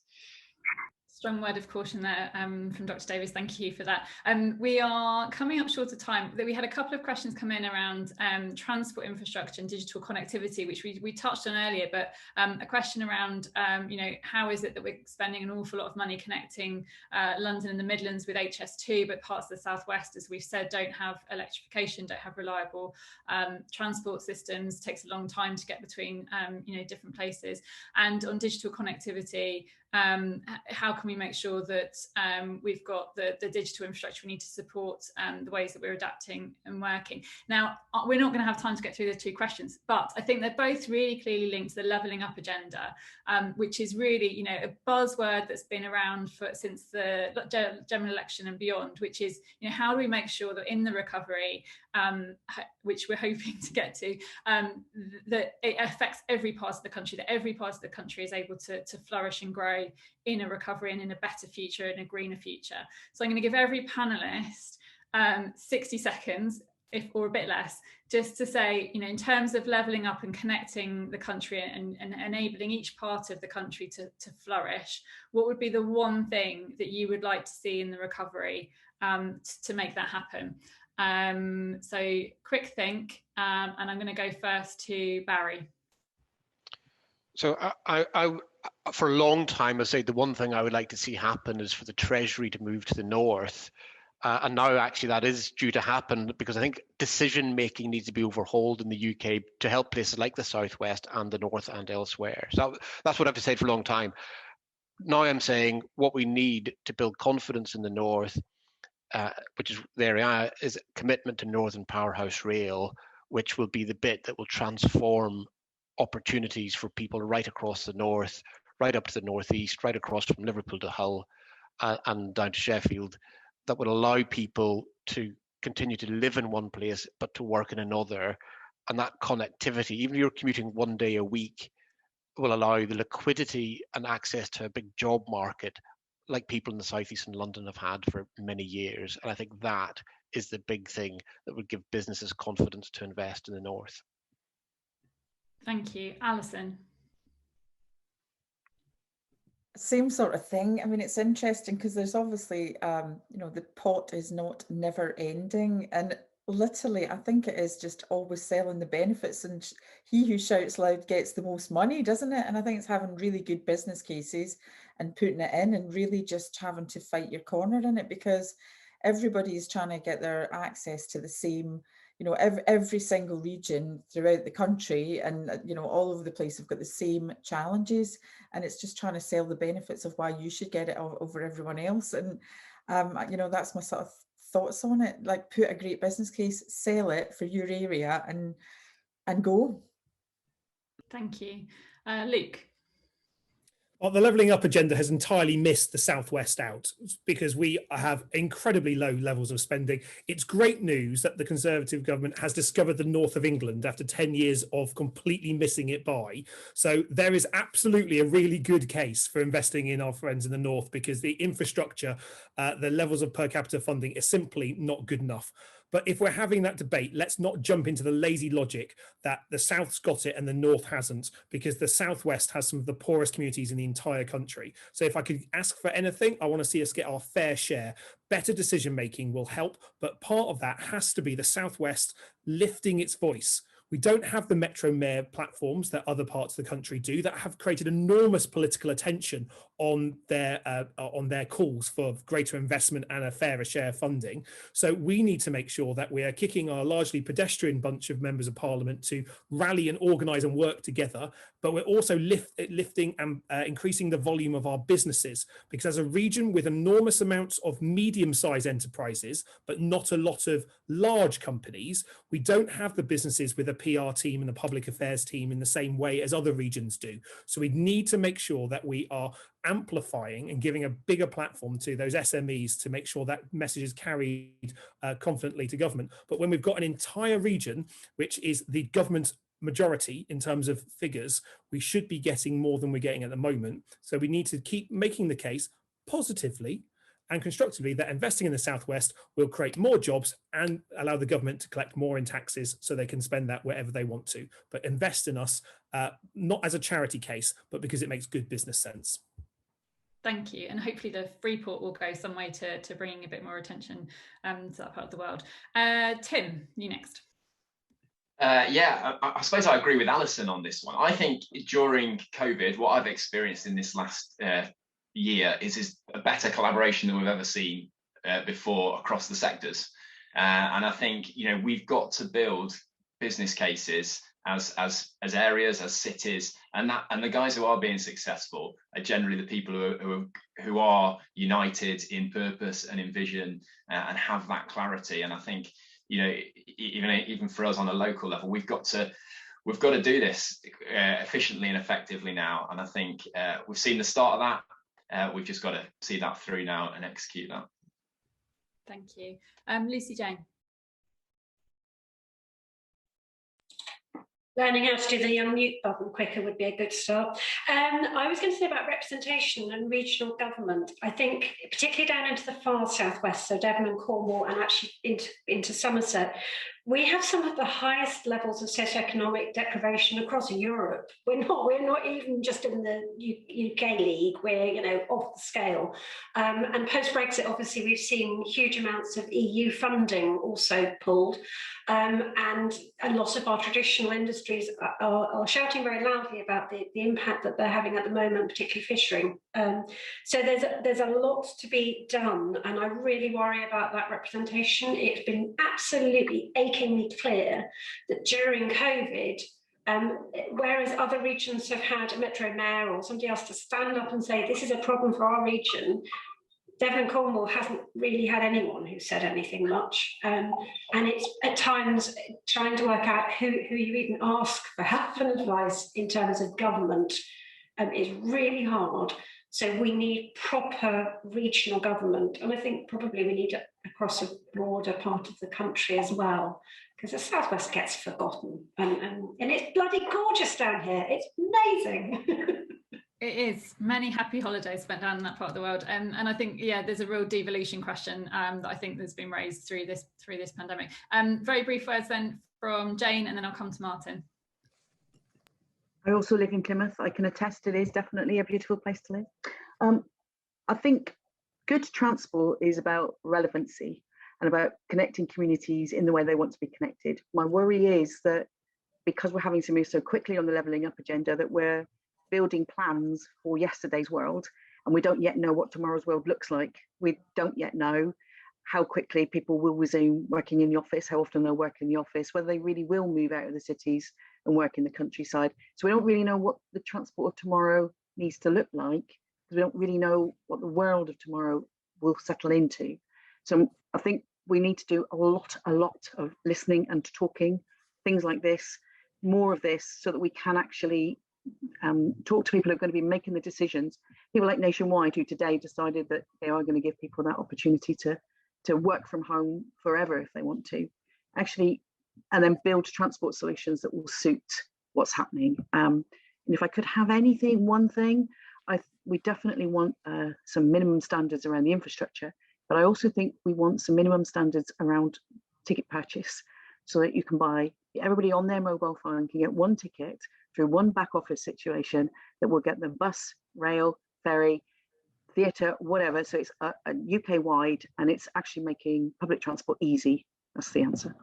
Strong word of caution there from Dr. Davies. Thank you for that. We are coming up short of time. We had a couple of questions come in around transport infrastructure and digital connectivity, which we touched on earlier, but a question around, you know, how is it that we're spending an awful lot of money connecting London and the Midlands with HS2, but parts of the Southwest, as we've said, don't have electrification, don't have reliable transport systems, takes a long time to get between, you know, different places. And on digital connectivity, how can we make sure that we've got the digital infrastructure we need to support the ways that we're adapting and working? Now, we're not going to have time to get through the two questions, but I think they're both really clearly linked to the levelling up agenda, which is really, you know, a buzzword that's been around since the general election and beyond, which is, you know, how do we make sure that in the recovery, which we're hoping to get to, that it affects every part of the country, that every part of the country is able to flourish and grow in a recovery and in a better future, in a greener future. So I'm going to give every panelist 60 seconds, or a bit less, just to say, you know, in terms of levelling up and connecting the country and enabling each part of the country to flourish, what would be the one thing that you would like to see in the recovery to make that happen? So quick think, and I'm going to go first to Barry. So I for a long time, I say the one thing I would like to see happen is for the Treasury to move to the north. And now actually that is due to happen, because I think decision making needs to be overhauled in the UK to help places like the Southwest and the North and elsewhere. So that's what I've said for a long time. Now I'm saying what we need to build confidence in the North, which is the area, is commitment to Northern Powerhouse Rail, which will be the bit that will transform opportunities for people right across the north, right up to the northeast, right across from Liverpool to Hull and down to Sheffield, that would allow people to continue to live in one place but to work in another. And that connectivity, even if you're commuting one day a week, will allow the liquidity and access to a big job market like people in the southeast and London have had for many years. And I think that is the big thing that would give businesses confidence to invest in the north. Thank you. Alison. Same sort of thing. I mean, it's interesting because there's obviously, you know, the pot is not never ending. And literally, I think it is just always selling the benefits, and he who shouts loud gets the most money, doesn't it? And I think it's having really good business cases and putting it in and really just having to fight your corner in it, because everybody is trying to get their access to the same, you know, every single region throughout the country and, you know, all over the place have got the same challenges, and it's just trying to sell the benefits of why you should get it over everyone else. And, you know, that's my sort of thoughts on it. Like, put a great business case, sell it for your area and go. Thank you. Luke. Well, the levelling up agenda has entirely missed the Southwest out because we have incredibly low levels of spending. It's great news that the Conservative government has discovered the north of England after 10 years of completely missing it by. So there is absolutely a really good case for investing in our friends in the north, because the infrastructure, the levels of per capita funding is simply not good enough. But if we're having that debate, let's not jump into the lazy logic that the South's got it and the North hasn't, because the Southwest has some of the poorest communities in the entire country. So if I could ask for anything, I want to see us get our fair share. Better decision making will help, but part of that has to be the Southwest lifting its voice. We don't have the Metro Mayor platforms that other parts of the country do that have created enormous political attention on their calls for greater investment and a fairer share funding. So we need to make sure that we are kicking our largely pedestrian bunch of members of parliament to rally and organise and work together, but we're also lifting and increasing the volume of our businesses, because as a region with enormous amounts of medium-sized enterprises, but not a lot of large companies, we don't have the businesses with a PR team and a public affairs team in the same way as other regions do. So we need to make sure that we are amplifying and giving a bigger platform to those SMEs to make sure that message is carried confidently to government. But when we've got an entire region, which is the government majority in terms of figures, we should be getting more than we're getting at the moment. So we need to keep making the case positively and constructively that investing in the Southwest will create more jobs and allow the government to collect more in taxes so they can spend that wherever they want to. But invest in us, not as a charity case, but because it makes good business sense. Thank you, and hopefully the Freeport will go some way to bringing a bit more attention to that part of the world. Tim, you next. Yeah, I suppose I agree with Alison on this one. I think during COVID, what I've experienced in this last year is a better collaboration than we've ever seen before across the sectors. And I think, we've got to build business cases as areas, as cities, and the guys who are being successful are generally the people who are united in purpose and in vision and have that clarity. And I think, even for us on a local level, we've got to do this efficiently and effectively now. And I think we've seen the start of that. We've just got to see that through now and execute that. Thank you. Lucy Jane. Learning how to do the unmute button quicker would be a good start. I was going to say about representation and regional government. I think particularly down into the far southwest, so Devon and Cornwall, and actually into Somerset, we have some of the highest levels of socioeconomic deprivation across Europe. We're not even just in the UK league. We're off the scale. And post Brexit, obviously, we've seen huge amounts of EU funding also pulled, and a lot of our traditional industries are shouting very loudly about the impact that they're having at the moment, particularly fishing. So there's a lot to be done, and I really worry about that representation. It's been absolutely achingly clear that during COVID, whereas other regions have had a Metro Mayor or somebody else to stand up and say, this is a problem for our region, Devon and Cornwall hasn't really had anyone who said anything much. And it's at times trying to work out who you even ask for help and advice in terms of government is really hard. So we need proper regional government. And I think probably we need it across a broader part of the country as well, because the Southwest gets forgotten. And it's bloody gorgeous down here. It's amazing. It is. Many happy holidays spent down in that part of the world, and I think there's a real devolution question that I think has been raised through this pandemic. Very brief words then from Jane, and then I'll come to Martin. I also live in Plymouth. I can attest it is definitely a beautiful place to live. I think good transport is about relevancy and about connecting communities in the way they want to be connected. My worry is that because we're having to move so quickly on the levelling up agenda, that we're building plans for yesterday's world, and we don't yet know what tomorrow's world looks like. We don't yet know how quickly people will resume working in the office, how often they'll work in the office, whether they really will move out of the cities and work in the countryside. So we don't really know what the transport of tomorrow needs to look like, because we don't really know what the world of tomorrow will settle into. So I think we need to do a lot of listening and talking, things like this, more of this, so that we can actually talk to people who are going to be making the decisions. People like Nationwide, who today decided that they are going to give people that opportunity to work from home forever if they want to, actually, and then build transport solutions that will suit what's happening. And if I could have one thing, we definitely want some minimum standards around the infrastructure, but I also think we want some minimum standards around ticket purchase, so that you can buy, everybody on their mobile phone can get one ticket through one back office situation that will get them bus, rail, ferry, theatre, whatever. So it's a UK wide, and it's actually making public transport easy. That's the answer.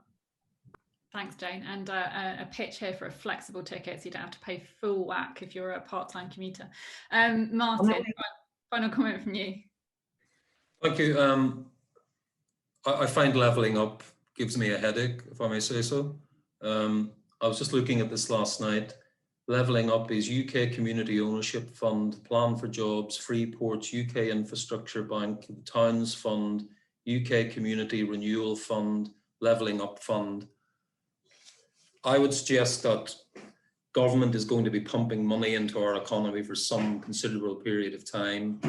Thanks, Jane. And a pitch here for a flexible ticket, so you don't have to pay full whack if you're a part-time commuter. Martin, final comment from you. Thank you. I find levelling up gives me a headache, if I may say so. I was just looking at this last night. Levelling Up is UK Community Ownership Fund, Plan for Jobs, Freeports, UK Infrastructure Bank, Towns Fund, UK Community Renewal Fund, Levelling Up Fund. I would suggest that government is going to be pumping money into our economy for some considerable period of time.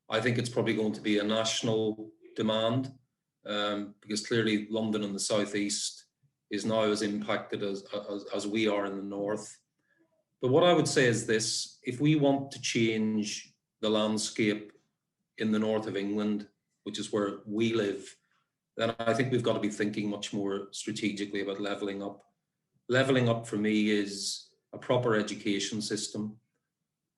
I think it's probably going to be a national demand because clearly London and the southeast is now as impacted as we are in the north. But what I would say is this: if we want to change the landscape in the north of England, which is where we live, then I think we've got to be thinking much more strategically about levelling up. Levelling up for me is a proper education system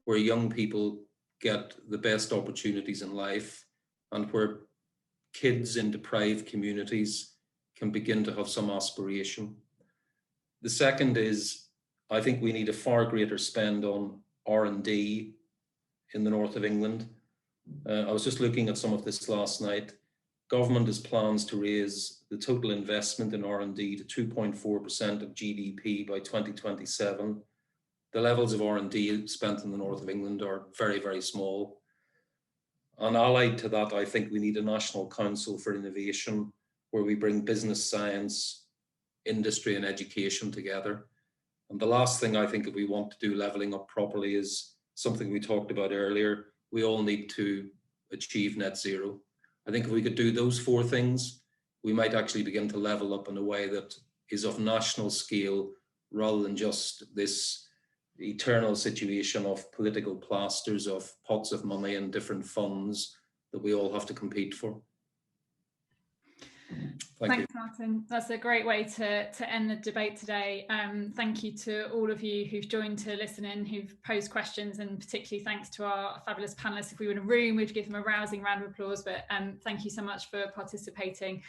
where young people get the best opportunities in life and where kids in deprived communities can begin to have some aspiration. The second is, I think we need a far greater spend on R&D in the north of England. I was just looking at some of this last night. Government has plans to raise the total investment in R&D to 2.4% of GDP by 2027. The levels of R&D spent in the north of England are very, very small. And allied to that, I think we need a National Council for Innovation where we bring business, science, industry and education together. And the last thing I think if we want to do levelling up properly is something we talked about earlier. We all need to achieve net zero. I think if we could do those four things, we might actually begin to level up in a way that is of national scale rather than just this eternal situation of political plasters of pots of money and different funds that we all have to compete for. Thanks, Martin. That's a great way to end the debate today. Thank you to all of you who've joined to listen in, who've posed questions, and particularly thanks to our fabulous panellists. If we were in a room, we'd give them a rousing round of applause, but thank you so much for participating.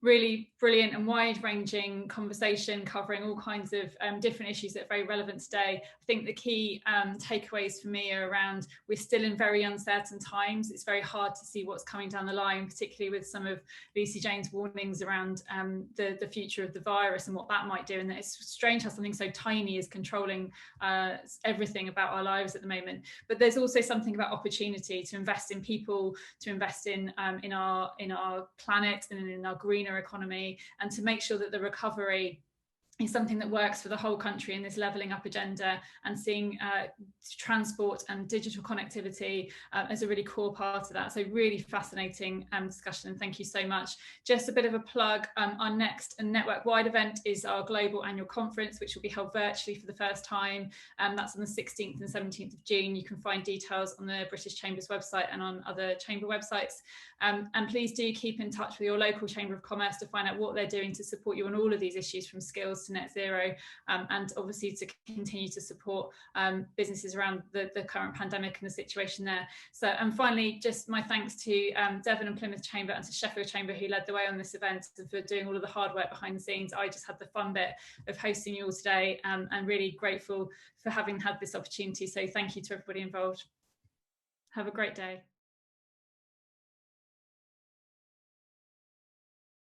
Really brilliant and wide-ranging conversation covering all kinds of different issues that are very relevant today. I think the key takeaways for me are around we're still in very uncertain times. It's very hard to see what's coming down the line, particularly with some of Lucy Jane's warnings around the future of the virus and what that might do. And that it's strange how something so tiny is controlling everything about our lives at the moment. But there's also something about opportunity to invest in people, to invest in our planet and in our green economy, and to make sure that the recovery is something that works for the whole country in this levelling up agenda, and seeing transport and digital connectivity as a really core part of that. So really fascinating discussion, and thank you so much. Just a bit of a plug, our next network-wide event is our global annual conference, which will be held virtually for the first time. That's on the 16th and 17th of June. You can find details on the British Chamber's website and on other chamber websites. And please do keep in touch with your local Chamber of Commerce to find out what they're doing to support you on all of these issues, from skills to net zero, and obviously to continue to support businesses around the current pandemic and the situation there. So, and finally, just my thanks to Devon and Plymouth Chamber and to Sheffield Chamber, who led the way on this event, for doing all of the hard work behind the scenes. I just had the fun bit of hosting you all today, and really grateful for having had this opportunity. So thank you to everybody involved. Have a great day.